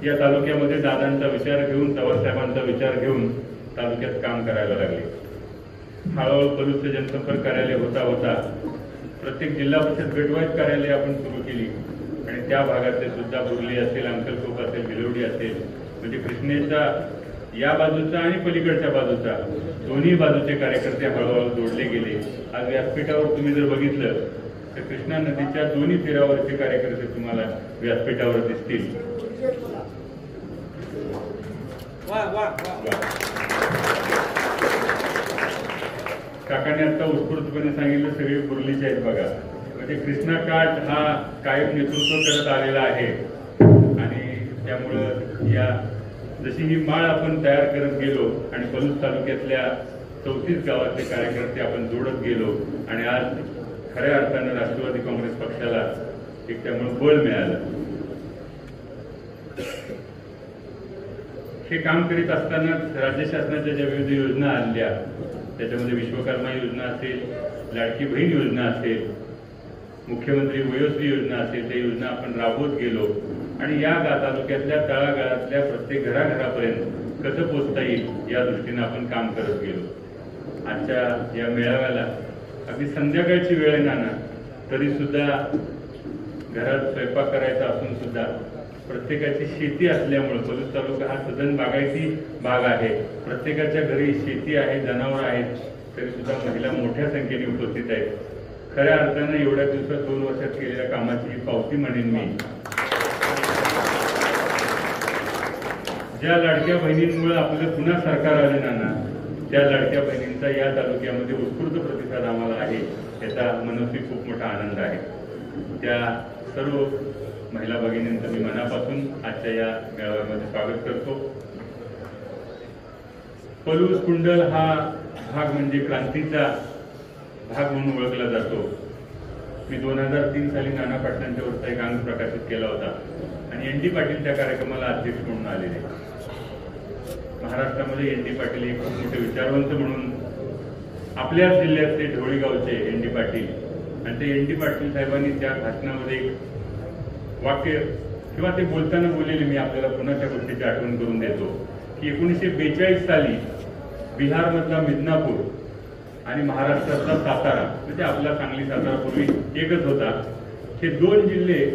या तालुक्यामध्ये दादांचा विचार घेऊन, चव्हाण साहेबांचा विचार घेऊन तालुक्यात काम करायला लागले. हळूहळू पलूसचं जनसंपर्क कार्यालय होता प्रत्येक जिल्हा परिषद गटवाईज कार्यालय आपण सुरू केली आणि त्या भागातले सुद्धा बुर्ली असेल, अंकलकोप असेल, भिलवडी असेल, म्हणजे कृष्णेचा या बाजूचा आणि पलीकडच्या बाजूचा दोन्ही बाजूचे कार्यकर्ते हळूहळू जोडले गेले. आज व्यासपीठावर तुम्ही जर बघितलं तर कृष्णा नदीच्या दोन्ही तीरावरचे कार्यकर्ते तुम्हाला व्यासपीठावर दिसतील. काकाने आता उत्स्फूर्तपणे सांगितलं सगळे बुर्लीचे आहेत बघा. म्हणजे कृष्णा काठ हा कायम नेतृत्व करत आलेला आहे आणि त्यामुळं या जशी ही माळ आपण तयार करत गेलो आणि पलूस तालुक्यातल्या 34 गावातले कार्यकर्ते आपण जोडत गेलो आणि आज खऱ्या अर्थानं राष्ट्रवादी काँग्रेस पक्षाला एक त्यामुळे बळ मिळालं. हे काम करीत असताना राज्य शासनाच्या ज्या विविध योजना आणल्या, त्याच्यामध्ये विश्वकर्मा योजना असेल, लाडकी बहीण योजना असेल, मुख्यमंत्री वयोश्री योजना असेल, त्या योजना आपण राबवत गेलो आणि या तालुक्यातल्या तळागाळातल्या प्रत्येक घराघरापर्यंत कसं पोहोचता येईल या दृष्टीने आपण काम करत गेलो. आजच्या या मेळाव्याला अगदी संध्याकाळची वेळ आहे नाना, तरी सुद्धा घरात स्वयंपाक करायचा असून सुद्धा प्रत्येकाची शेती असल्यामुळे पलूस तालुका हा सदन बागायती भाग आहे. प्रत्येकाच्या घरी शेती आहे, जनावर आहेत, तरी सुद्धा महिला मोठ्या संख्येने उपस्थित आहेत. खऱ्या अर्थानं एवढ्या दिवसात 2 वर्षात केलेल्या कामाची पावती म्हणेन मी. ज्या लाडक्या बहिणींमुळे आपलं पुन्हा सरकार आले नाना, त्या लाडक्या बहिणींचा या तालुक्यामध्ये उत्स्फूर्त प्रतिसाद आम्हाला आहे, याचा मनस्वी खूप मोठा आनंद आहे. त्या सर्व महिला भगिनींचं मी मनापासून आजच्या या मेळाव्यामध्ये स्वागत करतो. पलूस कुंडल हा भाग म्हणजे क्रांतीचा भाग म्हणून ओळखला जातो. मी 2003 साली नाना पाटलांच्या वरचा एक अंक प्रकाशित केला होता आणि एन डी पाटील त्या कार्यक्रमाला अध्यक्ष म्हणून आलेले. महाराष्ट्रामध्ये एन डी पाटील एक खूप मोठे विचारवंत म्हणून आपल्याच जिल्ह्यातले ढवळी गावचे एन डी पाटील, आणि ते एन डी पाटील साहेबांनी त्या भाषणामध्ये एक वाक्य किंवा ते बोलताना बोललेले मी आपल्याला पुन्हा त्या गोष्टीची आठवण करून देतो की 1942 साली बिहारमधला मिदनापूर आणि महाराष्ट्रातला सातारा, म्हणजे आपला सांगली सातारा पूर्वी एकच होता, हे 2 जिल्हे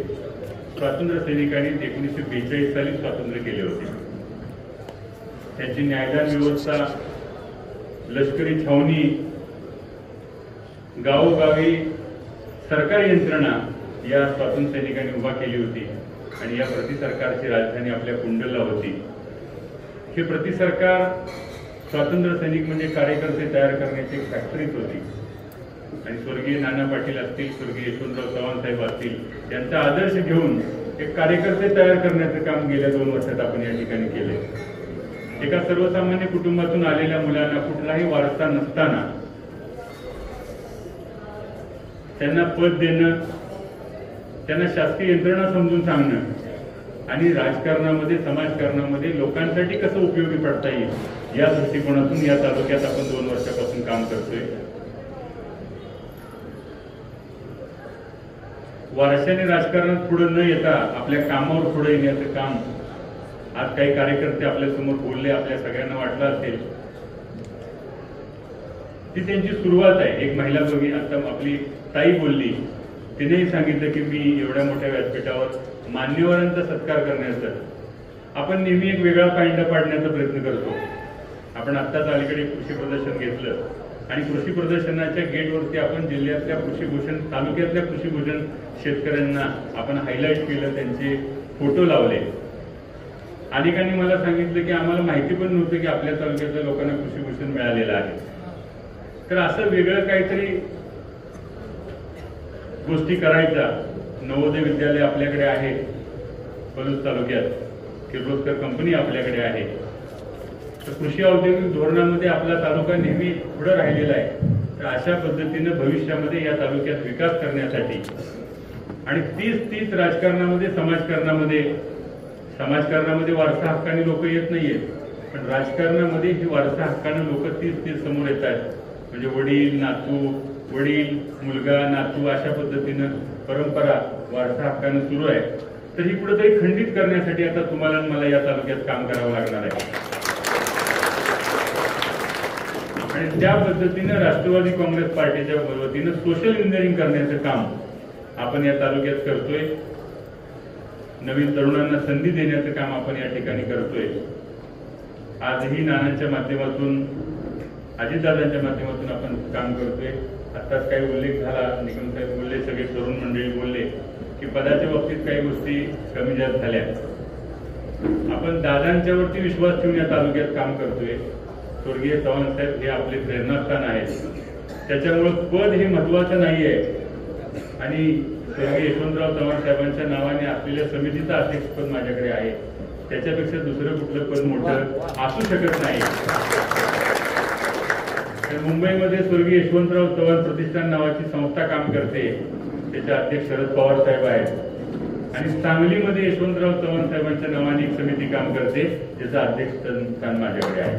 स्वातंत्र्य सैनिकांनी 1942 साली स्वातंत्र्य केले होते. त्यांची न्यायदान व्यवस्था, लष्करी छावणी, गावोगावी सरकारी यंत्रणा या स्वातंत्र्य सैनिकांनी उभा केली होती आणि या प्रतिसरकारची राजधानी आपल्या कुंडलला होती. हे प्रतिसरकार स्वातंत्र्य सैनिक म्हणजे कार्यकर्ते तयार करण्याची एक फॅक्टरीच होती आणि स्वर्गीय नाना पाटील असतील, स्वर्गीय यशवंतराव चव्हाण साहेब असतील, यांचा आदर्श घेऊन एक कार्यकर्ते तयार करण्याचं काम गेल्या 2 वर्षात आपण या ठिकाणी केले. एका सर्वसामान्य कुटुंबातून आलेल्या मुलांना कुठलाही वारसा नसताना त्यांना पद देणं, त्यांना शासकीय यंत्रणा समजून सांगणं आणि राजकारणामध्ये, समाजकारणामध्ये लोकांसाठी कसं उपयोगी पडता येईल या दृष्टिकोनातून या तालुक्यात आपण 2 वर्षापासून काम करतोय. वारशाने राजकारणात पुढे न येता आपल्या कामावर पुढे येण्याचं काम आज काही कार्यकर्ते आपल्या समोर बोलले, आपल्या सगळ्यांना वाटलं असेल, ती त्यांची सुरुवात आहे. एक महिला बघी आता आपली ताई बोलली, तिनेही सांगितलं की मी एवढ्या मोठ्या व्यासपीठावर मान्यवरांचा सत्कार करण्याचं आपण नेहमी एक वेगळा पायंडा पाडण्याचा प्रयत्न करतो. आपण आत्ताच अलीकडे कृषी प्रदर्शन घेतलं आणि कृषी प्रदर्शनाच्या गेटवरती आपण जिल्ह्यातल्या कृषीभूषण, तालुक्यातल्या कृषीभूषण शेतकऱ्यांना आपण हायलाईट केलं, त्यांचे फोटो लावले. अनेकांनी मला सांगितलं की आम्हाला माहिती पण नव्हतं की आपल्या तालुक्यातल्या लोकांना कृषीभूषण मिळालेलं आहे. तर असं वेगळं काहीतरी गोष्टी करायच्या. नवोदय विद्यालय आपल्याकडे आहे पलूस तालुक्यात, किर्लोस्कर कंपनी आपल्याकडे आहे. तर कृषी औद्योगिक धोरणामध्ये आपला तालुका नेहमी पुढे राहिलेला आहे. तर अशा पद्धतीनं भविष्यामध्ये या तालुक्यात विकास करण्यासाठी आणि तीच राजकारणामध्ये, समाजकारणामध्ये वारसा हक्काने लोक येत नाहीयेत, पण राजकारणामध्ये ही वारसा हक्काने लोक तीच समोर येत आहेत. म्हणजे वडील, नातू, वडील, मुलगा, नातू अशा पद्धतीनं परंपरा वारसा हक्कानं सुरू आहे. तर ही कुठेतरी खंडित करण्यासाठी आता तुम्हाला मला या तालुक्यात काम करावं लागणार आहे. आणि त्या पद्धतीनं राष्ट्रवादी काँग्रेस पार्टीच्या वतीनं सोशल इंजिनिअरिंग करण्याचं काम आपण या तालुक्यात करतोय. नवीन तरुणांना संधी देण्याचं काम आपण या ठिकाणी करतोय. आजही नानांच्या माध्यमातून, अजितदादांच्या माध्यमातून आपण काम करतोय. आत्ताच काही उल्लेख झाला, निकम साहेब बोलले, सगळे तरुण मंडळी बोलले की पदाच्या बाबतीत काही गोष्टी कमी जास्त झाल्या. आपण दादांच्यावरती विश्वास ठेवून या तालुक्यात काम करतोय. स्वर्गीय चव्हाण साहेब हे आपले प्रेरणास्थान आहेत, त्याच्यामुळे पद हे महत्वाचं नाहीये. आणि स्वर्गीय यशवंतराव चव्हाण साहेबांच्या नावाने असलेल्या समितीचं अध्यक्षपद माझ्याकडे आहे. त्याच्यापेक्षा दुसरं कुठलं पद मोठं असू शकत नाही. मुंबईमध्ये स्वर्गीय यशवंतराव चव्हाण प्रतिष्ठान नावाची संस्था काम करते, त्याचे अध्यक्ष शरद पवार साहेब आहेत. आणि सांगलीमध्ये यशवंतराव चव्हाण साहेबांच्या नावाने एक समिती काम करते, ज्याचं अध्यक्षस्थान माझ्याकडे आहे.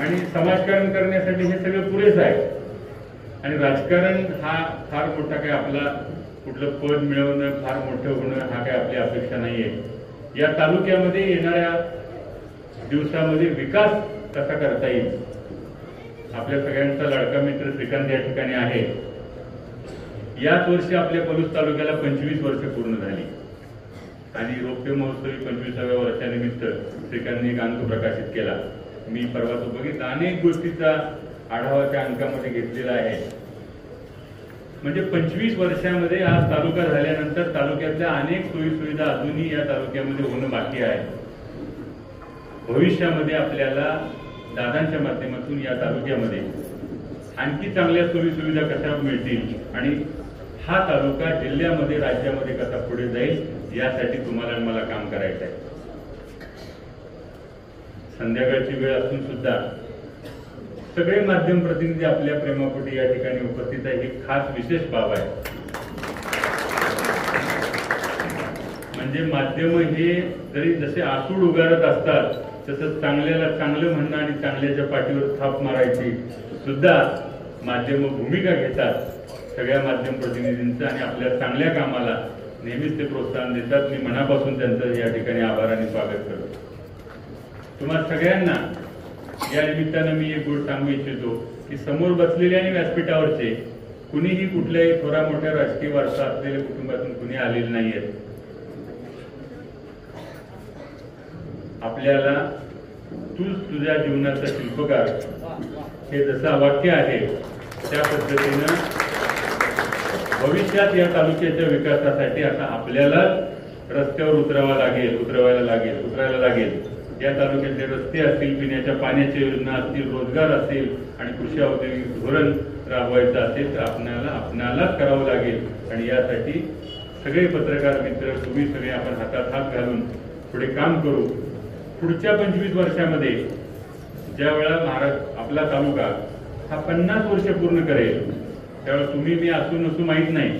आणि समाजकारण करण्यासाठी हे सगळं पुरेसं आहे. आणि राजकारण हा फार मोठा काय आपला कुठलं पद मिळवणं, फार मोठं होणं हा काय आपली अपेक्षा नाहीये. या तालुक्यामध्ये येणाऱ्या दिवसामध्ये विकास कसा करता येईल. आपल्या सगळ्यांचा लाडका मित्र श्रीकांत या ठिकाणी आहे. याच वर्षी आपल्या पलूस तालुक्याला 25 वर्ष पूर्ण झाली आणि रौप्य महोत्सवी 25व्या वर्षानिमित्त श्रीकांतनी एक अंक प्रकाशित केला. मी परवा तो बघितला. अनेक गोष्टीचा आढावा त्या अंकामध्ये घेतलेला आहे. म्हणजे 25 वर्षामध्ये आज तालुका झाल्यानंतर तालुक्यातल्या अनेक सोयीसुविधा अजूनही या तालुक्यामध्ये होणं बाकी आहे. भविष्यामध्ये आपल्याला दादांच्या माध्यमातून या तालुक्यामध्ये आणखी चांगल्या सोयीसुविधा कशा मिळतील आणि हा तालुका जिल्ह्यामध्ये राज्यामध्ये कसा पुढे जाईल यासाठी तुम्हाला आणि मला काम करायचं आहे. संध्याकाळची वेळ असून सुद्धा सगळे माध्यम प्रतिनिधी आपल्या प्रेमापोटी या ठिकाणी उपस्थित आहे. ही खास विशेष बाब आहे. म्हणजे माध्यम हे जरी जसे आसूड उगारत असतात तसंच चांगल्याला चांगलं म्हणणं आणि चांगल्याच्या पाठीवर थाप मारायची सुद्धा माध्यम भूमिका घेतात. सगळ्या माध्यम प्रतिनिधींचं आणि आपल्या चांगल्या कामाला नेहमीच ते प्रोत्साहन देतात. मी मनापासून त्यांचं या ठिकाणी आभाराने स्वागत करतो. तुम्हा सगळ्यांना या निमित्तानं मी एक गोष्ट सांगू इच्छितो की समोर बसलेले आणि व्यासपीठावरचे कुणीही कुठल्याही थोडा मोठ्या राजकीय वारसा असलेल्या कुटुंबातून कुणी आलेले नाहीयेत. आपल्याला तूच तुझ्या जीवनाचा शिल्पकार हे जसं वाक्य आहे त्या पद्धतीनं भविष्यात या तालुक्याच्या विकासासाठी आता आपल्याला रस्त्यावर उतरायला लागेल. या तालुक्यातले रस्ते असतील, पिण्याच्या पाण्याच्या योजना असतील, रोजगार असेल आणि कृषी औद्योगिक धोरण राबवायचं असेल तर आपणालाच करावं लागेल. आणि यासाठी सगळे पत्रकार मित्र तुम्ही सगळे आपण हातात हात घालून पुढे काम करू. पुढच्या 25 वर्षामध्ये ज्या वेळा आपला तालुका हा 50 वर्ष पूर्ण करेल त्यावेळेला तुम्ही मी असू नसू माहीत नाही,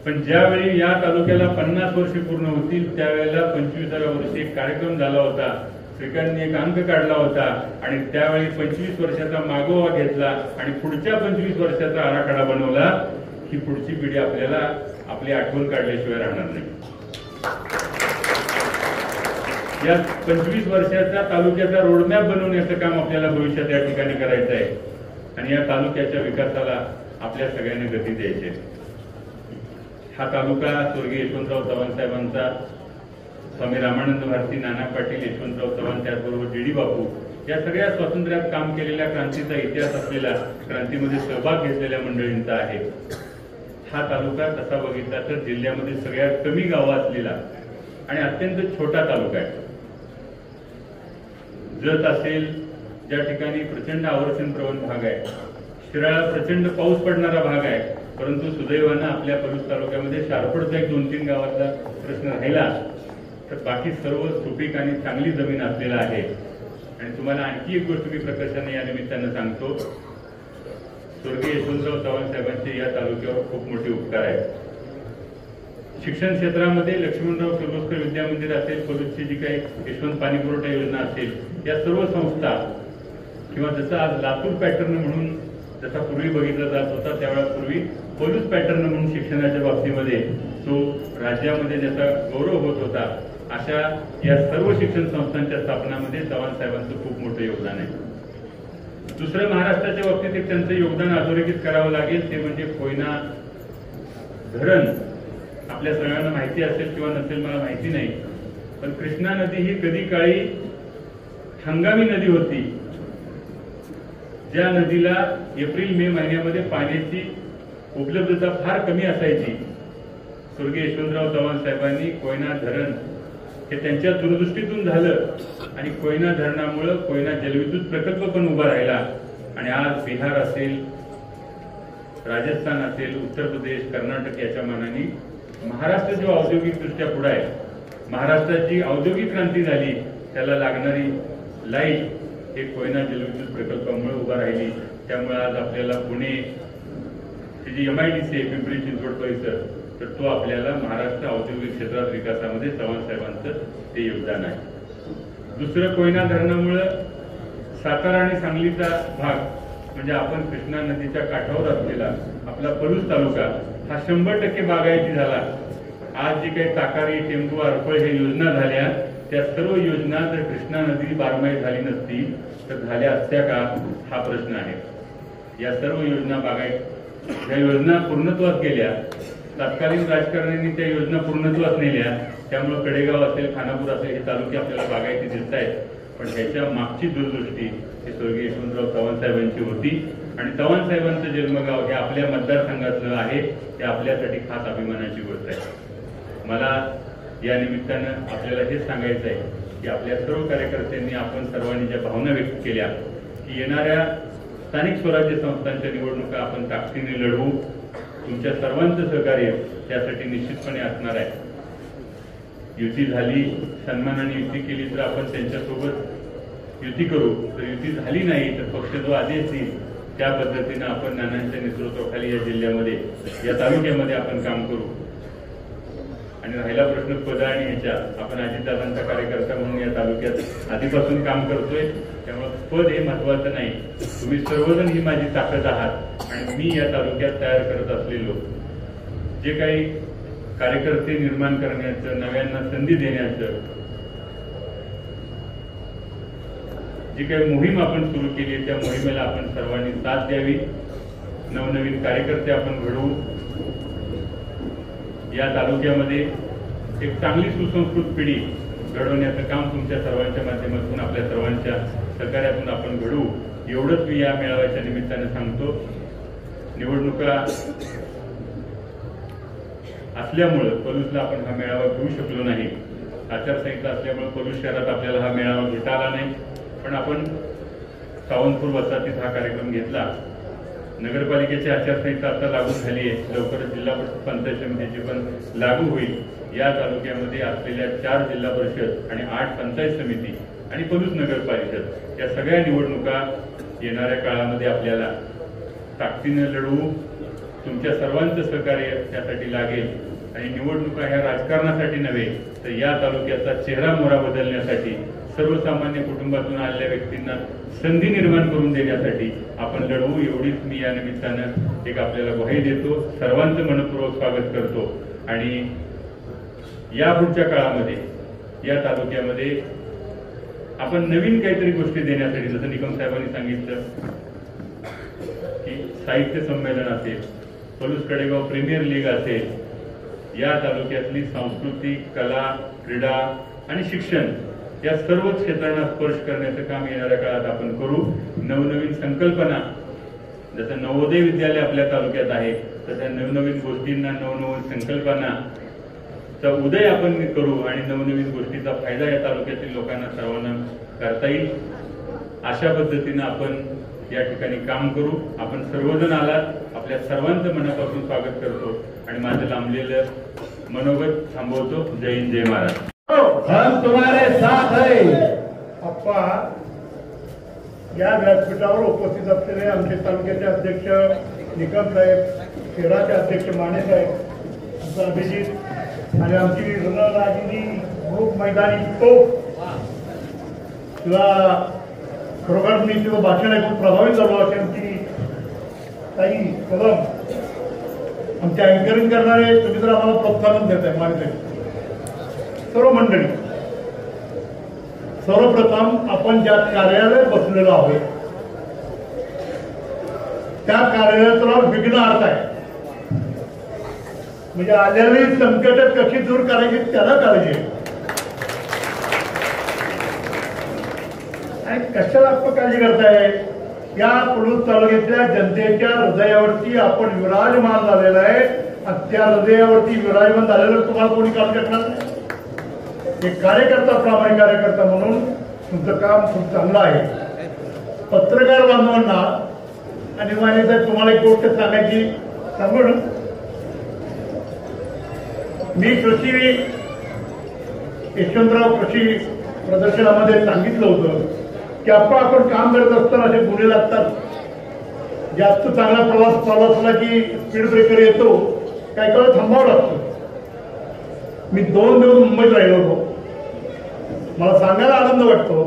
पण ज्यावेळी या तालुक्याला 50 वर्ष पूर्ण होतील त्यावेळेला 25व्या वर्षी एक कार्यक्रम झाला होता. श्रीकांतनी एक अंक काढला होता आणि त्यावेळी 25 वर्षाचा मागोवा घेतला आणि पुढच्या 25 वर्षाचा आराखडा बनवला. ही पुढची पिढी आपल्याला आपली आठवण काढल्याशिवाय राहणार नाही. या 25 वर्षाचा तालुक्याचा रोडमॅप बनवण्याचं काम आपल्याला भविष्यात या ठिकाणी करायचं आहे आणि या तालुक्याच्या विकासाला आपल्या सगळ्यांनी गती द्यायची. हा तालुका स्वर्गीय यशवंतराव चव्हाण साहेबांचा, स्वामी रामानंद भारती, नाना पाटील, यशवंतराव चव्हाण, त्याचबरोबर डी बापू या सगळ्या स्वातंत्र्यात काम केलेल्या, क्रांतीचा इतिहास असलेला, क्रांतीमध्ये सहभाग घेतलेल्या मंडळींचा आहे. हा तालुका तसा बघितला तर जिल्ह्यामध्ये सगळ्यात कमी गावं असलेला आणि अत्यंत छोटा तालुका आहे. जत असेल ज्या ठिकाणी प्रचंड आवर्षण प्रवण भाग आहे, शिराळा प्रचंड पाऊस पडणारा भाग आहे, परंतु सुदैवानं आपल्या पलूस तालुक्यामध्ये शारपडचा एक 2-3 गावातला प्रश्न राहिला तर बाकी सर्व सुपीक आणि चांगली जमीन असलेला आहे. आणि तुम्हाला आणखी एक गोष्ट मी प्रकर्षाने या निमित्तानं सांगतो. स्वर्गीय यशवंतराव चव्हाण साहेबांचे या तालुक्यावर खूप मोठे उपकार आहेत. शिक्षण क्षेत्रामध्ये लक्ष्मणराव किर्लोस्कर विद्यामंदिर असेल, पलूसची जी काही यशवंत पाणीपुरवठा योजना असेल, या सर्व संस्था किंवा जसं आज लातूर पॅटर्न म्हणून जसा पूर्वी बघितला जात होता त्यावेळेला पूर्वी पलूस पॅटर्न म्हणून शिक्षणाच्या बाबतीमध्ये तो राज्यामध्ये ज्याचा गौरव होत होता, अशा या सर्व शिक्षण संस्थांच्या स्थापनामध्ये चव्हाण साहेबांचं खूप मोठं योगदान आहे. दुसरं महाराष्ट्राच्या बाबतीत एक त्यांचं योगदान अधोरेखित करावं लागेल ते म्हणजे कोयना धरण. आपल्या सगळ्यांना माहिती असेल किंवा नसेल मला माहिती नाही, पण कृष्णा नदी ही कधी काळी हंगामी नदी होती. ज्या नदीला एप्रिल-मे महिन्यामध्ये पाण्याची उपलब्धता फार कमी असायची. स्वर्गीय यशवंतराव चव्हाण साहेबांनी कोयना धरण हे त्यांच्या दूरदृष्टीतून झालं आणि कोयना धरणामुळे कोयना जलविद्युत प्रकल्प पण उभा राहिला आणि आज बिहार असेल, राजस्थान असेल, उत्तर प्रदेश, कर्नाटक याच्या मानाने महाराष्ट्र जो औद्योगिकदृष्ट्या पुढे आहे, महाराष्ट्राची औद्योगिक क्रांती झाली, त्याला लागणारी लाईट हे कोयना जलविद्युत प्रकल्पामुळे उभा राहिली. त्यामुळे आज आपल्याला पुणे जी MIDC आहे, पिंपरी चिंचवड परिसर, तर तो आपल्याला महाराष्ट्र औद्योगिक क्षेत्रात विकासामध्ये चव्हाण साहेबांचं ते योगदान आहे. दुसरं कोयना धरणामुळे सातारा आणि सांगलीचा भाग म्हणजे आपण कृष्णा नदीच्या काठावर असलेला आपला पलूस तालुका हा 100% बागायती झाला. आज जी काही ताकारी, टेंबू, आरफळ हे योजना झाल्या त्या सर्व योजना जर कृष्णा नदी बारमाही झाली नसती तर झाल्या असत्या का, हा प्रश्न आहे. या सर्व योजना ज्या योजना पूर्णत्वास गेल्या, तत्कालीन राजकारण्यांनी त्या योजना पूर्णत्वास नेल्या, त्यामुळे कडेगाव असेल, खानापूर असेल हे तालुके आपल्याला बागायती दिसत आहेत. पण ह्याच्या मागची दूरदृष्टी ही स्वर्गीय यशवंतराव चव्हाण साहेबांची होती आणि चव्हाण साहेबांचं जन्मगाव हे आपल्या मतदारसंघातलं आहे, हे आपल्यासाठी खास अभिमानाची गोष्ट आहे. मला या निमित्तानं आपल्याला हेच सांगायचं आहे की आपल्या सर्व कार्यकर्त्यांनी आपण सर्वांनी ज्या भावना व्यक्त केल्या की येणाऱ्या स्थानिक स्वराज्य संस्थांच्या निवडणुका आपण ताकदीने लढवू, तुमच्या सर्वांचं सहकार्य त्यासाठी निश्चितपणे असणार आहे. युती झाली, सन्मानाने युती केली तर आपण त्यांच्यासोबत युती करू, तर युती झाली नाही तर पक्ष जो आदेश देईल त्या पद्धतीनं आपण नानांच्या नेतृत्वाखाली या जिल्ह्यामध्ये, या तालुक्यामध्ये आपण काम करू. आणि राहिला प्रश्न पद आणि ह्याच्या, आपण अजितदादांचा कार्यकर्ता म्हणून या तालुक्यात आधीपासून काम करतोय, त्यामुळे पद हे महत्वाचं नाही. तुम्ही सर्वजण ही माझी ताकद आहात आणि मी या तालुक्यात तयार करत असलेलो जे काही कार्यकर्ते निर्माण करण्याचं, नव्यांना संधी देण्याचं जी काही मोहीम आपण सुरू केली आहे त्या मोहिमेला आपण सर्वांनी साथ द्यावी. नवनवीन कार्यकर्ते आपण घडवू. या तालुक्यामध्ये एक चांगली सुसंस्कृत पिढी घडवण्याचं काम तुमच्या सर्वांच्या माध्यमातून, आपल्या सर्वांच्या सहकार्यातून आपण घडवू, एवढंच मी या मेळाव्याच्या निमित्तानं सांगतो. निवडणुका असल्यामुळं पलूसला आपण हा मेळावा घेऊ शकलो नाही. आचारसंहिता असल्यामुळे पलूस शहरात आपल्याला हा मेळावा घेता आला नाही. पण आपण सावंतपूर वसाहतीत हा कार्यक्रम घेतला. नगरपालिकेची आचारसंहिता आता लागू झाली आहे, लवकरच जिल्हा परिषद पंचायत समितीची पण लागू होईल. या तालुक्यामध्ये असलेल्या 4 जिल्हा परिषद आणि 8 पंचायत समिती आणि पलूस नगर परिषद या सगळ्या निवडणुका येणाऱ्या काळामध्ये आपल्याला ताकदीने लढवू. तुमच्या सर्वांचं सहकार्य त्यासाठी लागेल आणि निवडणुका ह्या राजकारणासाठी नव्हे तर या तालुक्याचा चेहरा मोहरा बदलण्यासाठी, सर्वसामान्य कुटुंबातून आलेल्या व्यक्तींना संधी निर्माण करून देण्यासाठी आपण लढवू, एवढीच मी या निमित्तानं एक आपल्याला ग्वाही देतो. सर्वांचं मनपूर्वक स्वागत करतो आणि या पुढच्या काळामध्ये या तालुक्यामध्ये आपण नवीन काहीतरी गोष्टी देण्यासाठी, जसं निकम साहेबांनी सांगितलं की साहित्य संमेलन असेल, पलूस कडेगाव प्रीमियर लीग असेल, या तालुक्यातली सांस्कृतिक, कला, क्रीडा आणि शिक्षण या सर्व क्षेत्रांना स्पर्श करण्याचं काम येणाऱ्या काळात आपण करू. नवनवीन संकल्पना, जसं नवोदय विद्यालय आपल्या तालुक्यात आहे तशा नवनवीन गोष्टींना, नवनवीन संकल्पनाचा उदय आपण करू आणि नवनवीन गोष्टीचा फायदा या तालुक्यातील लोकांना सर्वांना करता येईल. अशा पद्धतीनं आपण या ठिकाणी काम करू. आपण सर्वजण आलात, आपल्या सर्वांचं मनापासून स्वागत करतो आणि माझं लांबलेलं मनोगत थांबवतो. जय हिंद, जय महाराष्ट्र. हम तुम्हारे साथ है. अप्पा, या व्यासपीठावर उपस्थित असलेले आमचे तालुक्याचे अध्यक्ष निकम साहेब, शहराचे अध्यक्ष माने साहेब, आमचा अभिजित आणि आमची रणरागिनी ग्रुप मैदानी तोफ, तुला खरोखर मी तुझं भाषण ऐकून प्रभावित झालो. अशी आमची ताई कदम, आमच्या अँकरिंग करणारे, तुम्ही जर आम्हाला प्रोत्साहन देत आहे माने सर्व मंडळी. सर्वप्रथम आपण ज्या कार्यालयात बसलेलो आहोत त्या कार्यालयाचा विघ्न अर्थ आहे, म्हणजे आलेली संकट कशी दूर करायची त्याला काळजी आहे. आणि कशाला आपण काळजी करताय? या पलूस तालुक्यातल्या जनतेच्या हृदयावरती आपण विराजमान झालेला आहे आणि त्या हृदयावरती विराजमान झालेलं तुम्हाला कोणी काढू शकणार नाही. एक कार्यकर्ता, प्रामाणिक कार्यकर्ता म्हणून तुमचं काम खूप चांगलं आहे. पत्रकार बांधवांना आणि माने साहेब तुम्हाला एक गोष्ट सांगायची सांगू ना. मी कृषी यशवंतराव कृषी प्रदर्शनामध्ये सांगितलं होतं की आपण काम करत असताना असे गुन्हे लागतात. जास्त चांगला प्रवास चालू असला की स्पीड ब्रेकर येतो, काही काळ थांबावं लागतं. मी 2 दिवस मुंबईत राहिलो होतो. मला सांगायला आनंद वाटतो,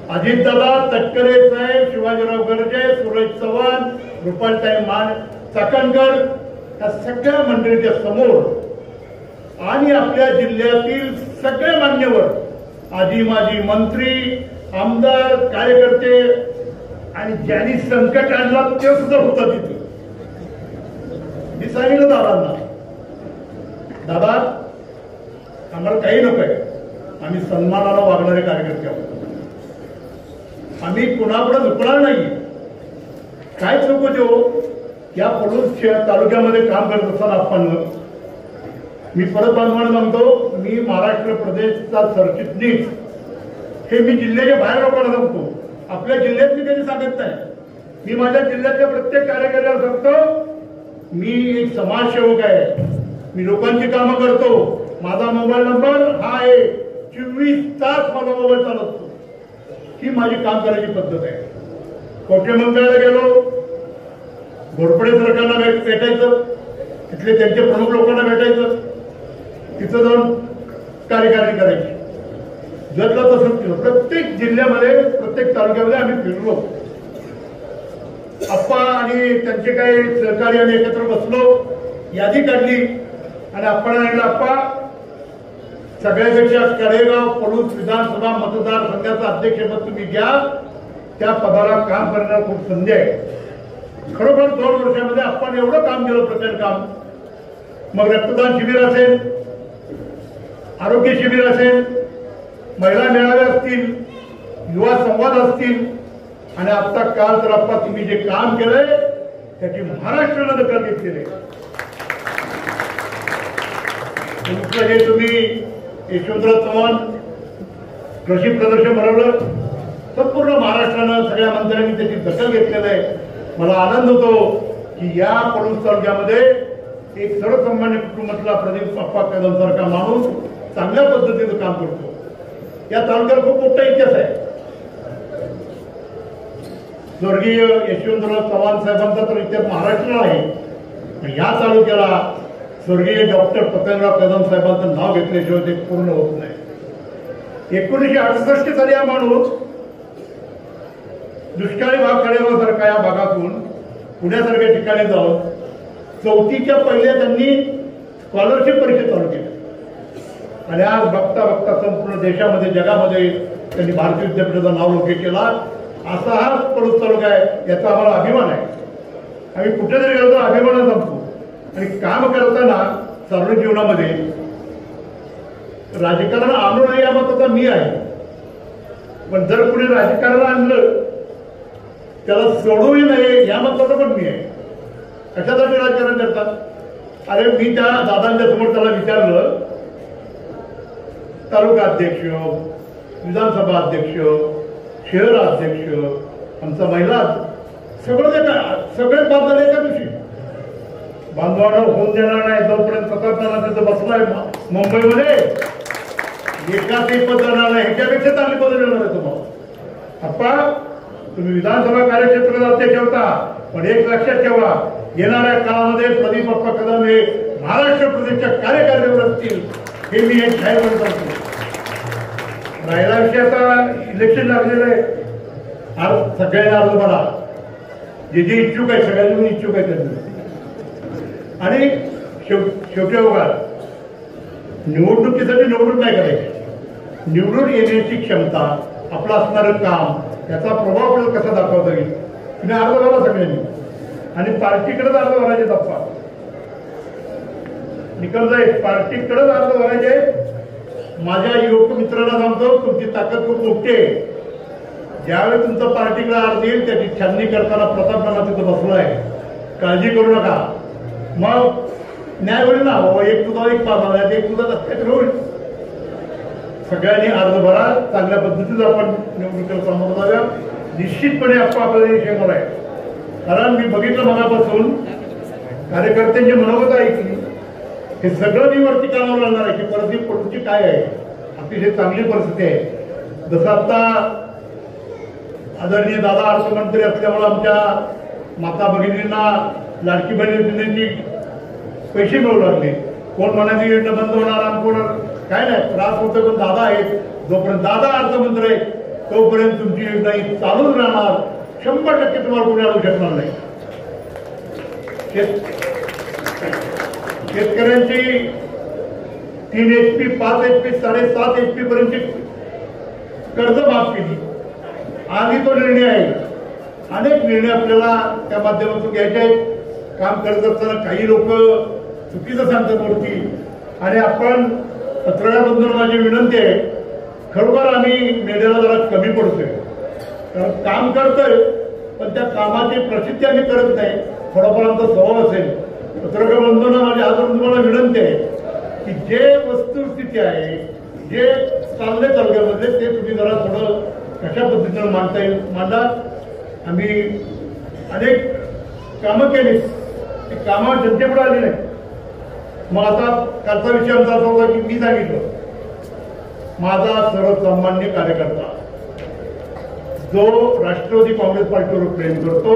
अजितदादा, तटकरे साहेब, शिवाजीराव गर्जे, सुरेश चव्हाण, रुपालताई मान चाकणकर या सगळ्या मंडळीच्या समोर आणि आपल्या जिल्ह्यातील सगळे मान्यवर, आजी माजी मंत्री, आमदार, कार्यकर्ते आणि ज्यांनी संकट आणला ते सुद्धा होता तिथे. मी सांगितलं दादांना, दादा आम्हाला काही नकोय, आम्ही सन्मानाला वागणारे कार्यकर्ते आहोत, आम्ही कुणापुढे झुकणार नाही. काय चुक देऊ या पलूस तालुक्यामध्ये काम करत असताना आपण, मी परत बांधवांना सांगतो, मी महाराष्ट्र प्रदेशचा सरचिटणीस हे मी जिल्ह्याच्या बाहेर लोकांना सांगतो, आपल्या जिल्ह्यात मी कधी सांगत नाही. मी माझ्या जिल्ह्यातल्या प्रत्येक कार्यकर्त्याला सांगतो, मी एक समाजसेवक आहे, मी लोकांची कामं करतो. माझा मोबाईल नंबर हा आहे, 24 तास माझा मोबाईल चालत असतो. ही माझी काम करायची पद्धत आहे. कोठे मंत्र्याला गेलो, घोरपडे सरकारला भेटायचं, तिथले त्यांचे प्रमुख लोकांना भेटायचं, तिथं जाऊन कार्यकारिणी करायची. जगला तसंच केलं. प्रत्येक जिल्ह्यामध्ये प्रत्येक तालुक्यामध्ये आम्ही फिरलो. आप्पा आणि त्यांचे काही सहकारी आम्ही एकत्र बसलो, यादी काढली आणि आपण सांगितलं, आप्पा सगळ्यापेक्षा कडेगाव पलूस विधानसभा मतदारसंघाचं अध्यक्षपद तुम्ही घ्या, त्या पदाला काम करण्याला खूप संधी आहे. खरोखर 2 वर्षामध्ये आपण एवढं काम केलं, प्रचंड काम. मग रक्तदान शिबिर असेल, आरोग्य शिबिर असेल, महिला मेळावे असतील, युवा संवाद असतील, आणि आता काल तर आप्पा तुम्ही जे काम केलंय त्याची महाराष्ट्राला दखल घेतलेली आहे. जे तुम्ही यशवंतराव चव्हाण कृषी प्रदर्शन भरवलं, संपूर्ण महाराष्ट्रानं सगळ्या मंत्र्यांनी त्याची दखल घेतलेलं आहे. मला आनंद होतो की या पलूस तालुक्यामध्ये एक सर्वसामान्य कुटुंबातला प्रदीप आप्पा कदम सारखा माणूस चांगल्या पद्धतीचं काम करतो. या तालुक्याला खूप मोठा इतिहास आहे. स्वर्गीय यशवंतराव चव्हाण साहेबांचा तर इतिहास महाराष्ट्राला आहे, या तालुक्याला स्वर्गीय डॉक्टर पतंगराव कदम साहेबांचं नाव घेतल्याशिवाय ते पूर्ण होत नाही. 1968 साली हा माणूस दुष्काळी भाग कडेगावसारखा या भागातून पुण्यासारख्या ठिकाणी जाऊन 4थीच्या पहिल्या त्यांनी स्कॉलरशिप परीक्षा चालू केली, आणि आज बघता बघता संपूर्ण देशामध्ये जगामध्ये त्यांनी भारतीय विद्यापीठाचं नाव लौकिक केला. असा हा पलूस तालुका आहे, याचा आम्हाला अभिमान आहे. आम्ही कुठेतरी गेलो तर अभिमानात जमतो. आणि काम करताना सार्वजनिक जीवनामध्ये राजकारण आणू नये या मताचा मी आहे, पण जर कुणी राजकारण आणलं त्याला सोडूही नये या मताचा पण मी आहे. कशासाठी राजकारण करतात? अरे मी त्या दादांच्या समोर त्याला विचारलं, तालुका अध्यक्ष, विधानसभा अध्यक्ष, शहर अध्यक्ष, आमचा महिला सगळे बांधले एका दिवशी. बांधवाला होऊन देणार नाही जोपर्यंत स्वतःला तिथं बसलाय मुंबईमध्ये, एकाच पद देणार नाही, ह्याच्यापेक्षा चांगली पद देणार आहे तुम्हाला. आप्पा तुम्ही विधानसभा कार्यक्षेत्रात अध्यक्ष होता, पण एक लक्षात ठेवा, येणाऱ्या काळामध्ये प्रदीप आप्पा कदम हे महाराष्ट्र प्रदेशच्या कार्यकारिणीवर असतील, हे मी एक जाहीर करतो. राहिला विषय, आता इलेक्शन लागलेलं आहे, सगळ्यांना अर्ज भरा, जे जे इच्छुक आहे सगळ्यांनी इच्छुक आहे त्यांनी. आणि शेवटी बघा, निवडणुकीसाठी निवडून काय करायचे, निवडून येण्याची क्षमता, आपलं असणारं काम, याचा प्रभाव आपल्याला कसा दाखवता येईल. तुम्ही अर्ज भरा सगळ्यांनी, आणि पार्टीकडेच अर्ज भरायचे. टप्पा निकल जाईल, पार्टीकडेच अर्ज भरायचे. माझ्या युवक मित्रांना सांगतो, तुमची ताकद खूप मोठी आहे. ज्यावेळी तुमचा पार्टीकडे अर्ज येईल त्याची छाननी करताना प्रताप मला तिथं बसलाय, काळजी करू नका. मग न्याय होईल ना, एक तुझा एक पास झाला, एक तुझा दत्तात्र होईल. सगळ्यांनी अर्ज भरा, चांगल्या पद्धतीचं आपण निवडणुकीला सामोरं जाऊया. निश्चितपणे आपल्याला येणार आहे. कारण मी बघितलं मनापासून कार्यकर्त्यांची मनोगत ऐकली, हे सगळं मी वरती कामावर लागणार आहे की परिस्थिती पडूची काय आहे. अतिशय चांगली परिस्थिती आहे. जसं आता आदरणीय दादा अर्थमंत्री असल्यामुळे आमच्या माता भगिनींना लाडकी बहीण योजनेची पैसे मिळू लागले. कोण म्हणायची योजना बंद होणार, कोण काय नाही, त्रास होतो, पण दादा आहेत, जोपर्यंत दादा अर्थमंत्री आहे तोपर्यंत तुमची योजना ही चालूच राहणार. 100% तुम्हाला कोणी आणू शकणार नाही. शेतकऱ्यांची 3 HP, 5 HP, 7.5 HP पर्यंतची कर्ज माफ केली. आधी तो निर्णय आहे. अनेक निर्णय आपल्याला त्या माध्यमातून घ्यायचे आहेत. काम करत असताना काही लोक चुकीचं सांगतात वरती आणि आपण पत्रकार बंधूंना माझी विनंती आहे, खरोखर आम्ही मीडियाला जरा कमी पडतोय, कारण काम करतोय पण त्या कामाची प्रसिद्धी आम्ही करत नाही, थोडाफार आमचा स्वभाव असेल. पत्रकार बंधूंना माझी अजून तुम्हाला विनंती आहे की जे वस्तुस्थिती आहे, जे चालले तालुक्यामध्ये ते तुम्ही जरा थोडं कशा पद्धतीनं मांडता येईल मांडा. आम्ही अनेक कामं केली, ती कामं जनतेपुढे आली नाही. मग आता कालचा विषय आमचा असा होता की मी सांगितलं माझा सर्वसामान्य कार्यकर्ता जो राष्ट्रवादी काँग्रेस पार्टीवर प्रेम करतो,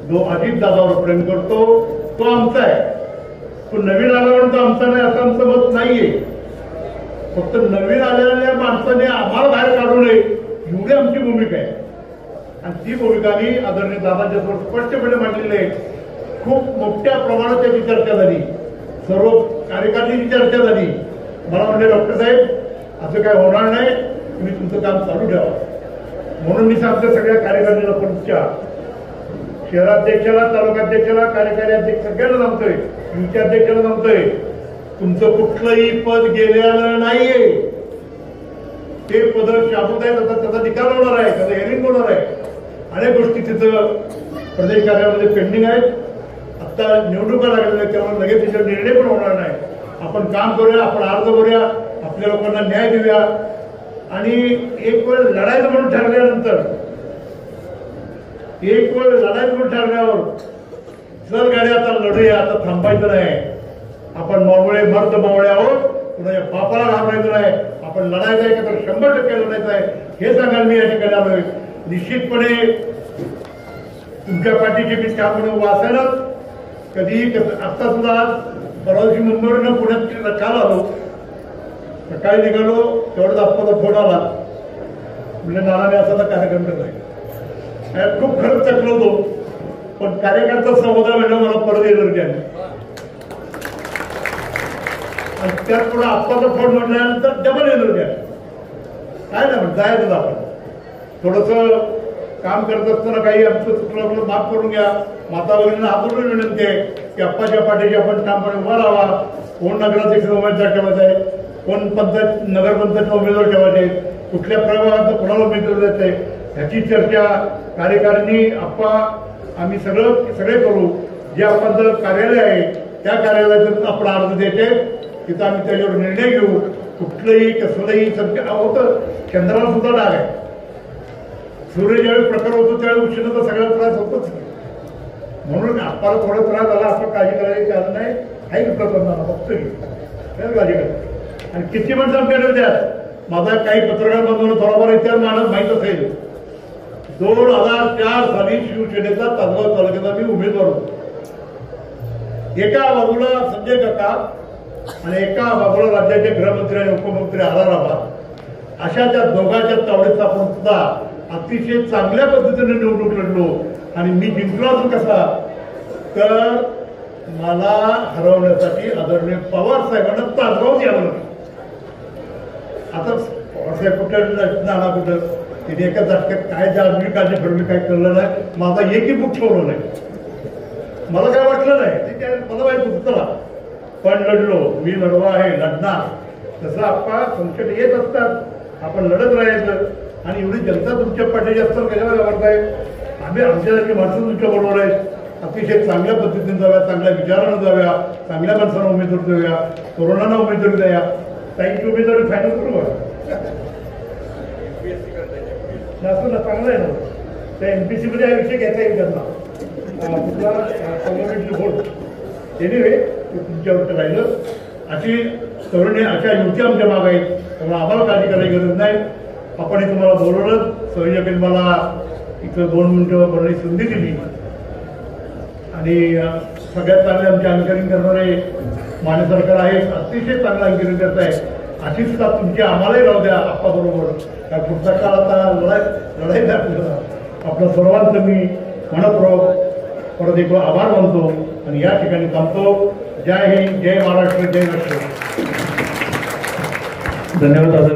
जो अजितदादावर प्रेम करतो, तो आमचा आहे. तो नवीन आल्यावर तो आमचा नाही असं आमचं मत नाहीये. फक्त नवीन आलेल्या माणसाने आम्हाला बाहेर काढू नये एवढी आमची भूमिका आहे आणि ती भूमिका मी आदरणीय दादांच्या समोर स्पष्टपणे मांडलेली आहे. खूप मोठ्या प्रमाणात त्याची चर्चा झाली, सर्व कार्यकारिणीची चर्चा झाली. मला म्हणले डॉक्टर साहेब असं काय होणार नाही, तुम्ही तुमचं काम चालू ठेवा. म्हणून मी सांगतो सगळ्या कार्यकारिणीला, तुमच्या शहराध्यक्षाला, तालुकाध्यक्षाला, कार्यकारी अध्यक्ष सगळ्यांना सांगतोय, युती अध्यक्षाला सांगतोय, तुमचं कुठलंही पद गेलेलं नाहीये. ते पद शाबूत आहेत, आता त्याचा निकाल होणार आहे, त्याचा हेरिंग होणार आहे. अनेक गोष्टी तिथं प्रदेश कार्यालयामध्ये पेंडिंग आहेत. आता निवडणुका लागलेल्या आहेत, त्यामुळे लगेच त्याच्यावर निर्णय पण होणार नाही. आपण काम करूया, आपण अर्ज करूया, आपल्या लोकांना न्याय देऊया आणि एक वेळ लढायचं म्हणून ठरल्यानंतर, एक वेळ लढायचं म्हणून ठरल्यावर चल गाडी आता लढूया, आता थांबायचं नाही. आपण मावळे मर्द मावळे आहोत, कुणाच्या बापाला घाबरायचं नाही. आपण लढायचं आहे का तर 100% लढायचं आहे हे सांगायला मी या ठिकाणी आलोय. निश्चितपणे तुमच्या पाठीची मी त्यामुळे वाचायलाच कधीही आता सुद्धा परवा दिवशी मुंबईवरून पुण्यात काल आलो, सकाळी निघालो तेवढंच आप्पाचा फोन आला, म्हणजे नानाने असा तर कार्यक्रम नाही. खूप खरंच चकलो होतो, पण कार्यकर्ता संवादा वेळेला मला परत एनर्जी आली आणि त्यात पुढे आप्पाचा फोन म्हटल्यानंतर डबल एनर्जी आली. काय नाही म्हणत जायचं आपण थोडंसं काम करत असताना काही आमचं चुकलं आपलं माफ करून घ्या. माता भगिनींना हातून विनंती आहे की आप्पाच्या पाठीशी आपण ठामपणे उभा राहावा. कोण नगराध्यक्ष उमेदवार ठेवायचा आहे, कोण पंचायत नगरपंचायतचा उमेदवार ठेवायचे, कुठल्या प्रभागात कोणाला उमेदवार द्यायचं आहे ह्याची चर्चा कार्यकारिणी आप्पा आम्ही सगळे करू. जे आपलं कार्यालय आहे त्या कार्यालयातून आपण अर्ज द्यायचे, तिथं आम्ही त्याच्यावर निर्णय घेऊ. कुठलंही कसलंही सध्या होतं, चंद्राला सुद्धा डाग आहे. सूर्य ज्यावेळी प्रखर होतो त्यावेळी उष्णता सगळ्याला त्रास होतोच. म्हणून आपल्याला थोडा त्रास झाला, आपण काळजी करायची कारण नाही. आहे की प्रकरणाला फक्त काळजी करा. आणि किती माणसं आमच्याकडे द्या. माझा काही पत्रकार बंधूंना थोडाफार इतिहास माहीत असेल. 2004 साली शिवसेनेचा तासगाव तालुक्याचा मी उमेदवार होतो. एका बाजूला संजय काका आणि एका बाजूला राज्याचे गृहमंत्री आणि उपमुख्यमंत्री आराराबा, अशा त्या दोघांच्या तावडीत आपण सुद्धा अतिशय चांगल्या पद्धतीने निवडणूक लढलो आणि मी जिंकलो. अजून कसा तर मला हरवण्यासाठी आदरणीय पवार साहेबांना तासगाव यावं लागलं. आता पवार साहेब कुठं नाना कुठं तिने एका झटक्यात काय जागृती काळजी ठरवली काय कळलं नाही. माझा एकही बुक ठेवलं नाही, मला काय वाटलं नाही, मला माहिती होतं चला पण लढलो. मी लढवा आहे, लढणार. तसं आपण संकट येत असतात, आपण लढत राहायचं. आणि एवढी जनता तुमच्या पाठीशी असतात कशाला घाबरताय. आम्ही आमच्यासारखी माणसं तुमच्या बरोबर आहेत. अतिशय चांगल्या पद्धतीने जाव्या, चांगल्या विचारानं जाव्या, चांगल्या माणसांना उमेदवारी देऊया, तरुणांना उमेदवारी द्या. ताईची उमेदवारी फायनल करू बघा असं चांगलं आहे ना. त्या MPC मध्ये हा विषय घ्यायचा येईल त्यांना कुठला कम्युनिटी बोर्ड एनिवे तुमच्यावर राहिलं. अशी तरुणी अशा युवती आमच्या माग आहेत, त्यामुळे आम्हाला काळजी करायची गरज नाही. आपण तुम्हाला बोलवलं, सहयोगाने मला इथं 2 मिनिटं बोलण्याची संधी दिली आणि सगळ्यात चांगले आमचे अंगीकरण करणारे मान्य सरकार आहे, अतिशय चांगलं अंगीकरण करत आहे. अशीच साथ तुमची आम्हालाही राहू द्या आप्पाबरोबर. कारण पुढचा काळ आता लढाई आपल्याला. आपल्या सर्वांचं मी मनपूर्वक परत एक आभार मानतो आणि या ठिकाणी थांबतो. जय हिंद, जय महाराष्ट्र, जय राष्ट्र. धन्यवाद.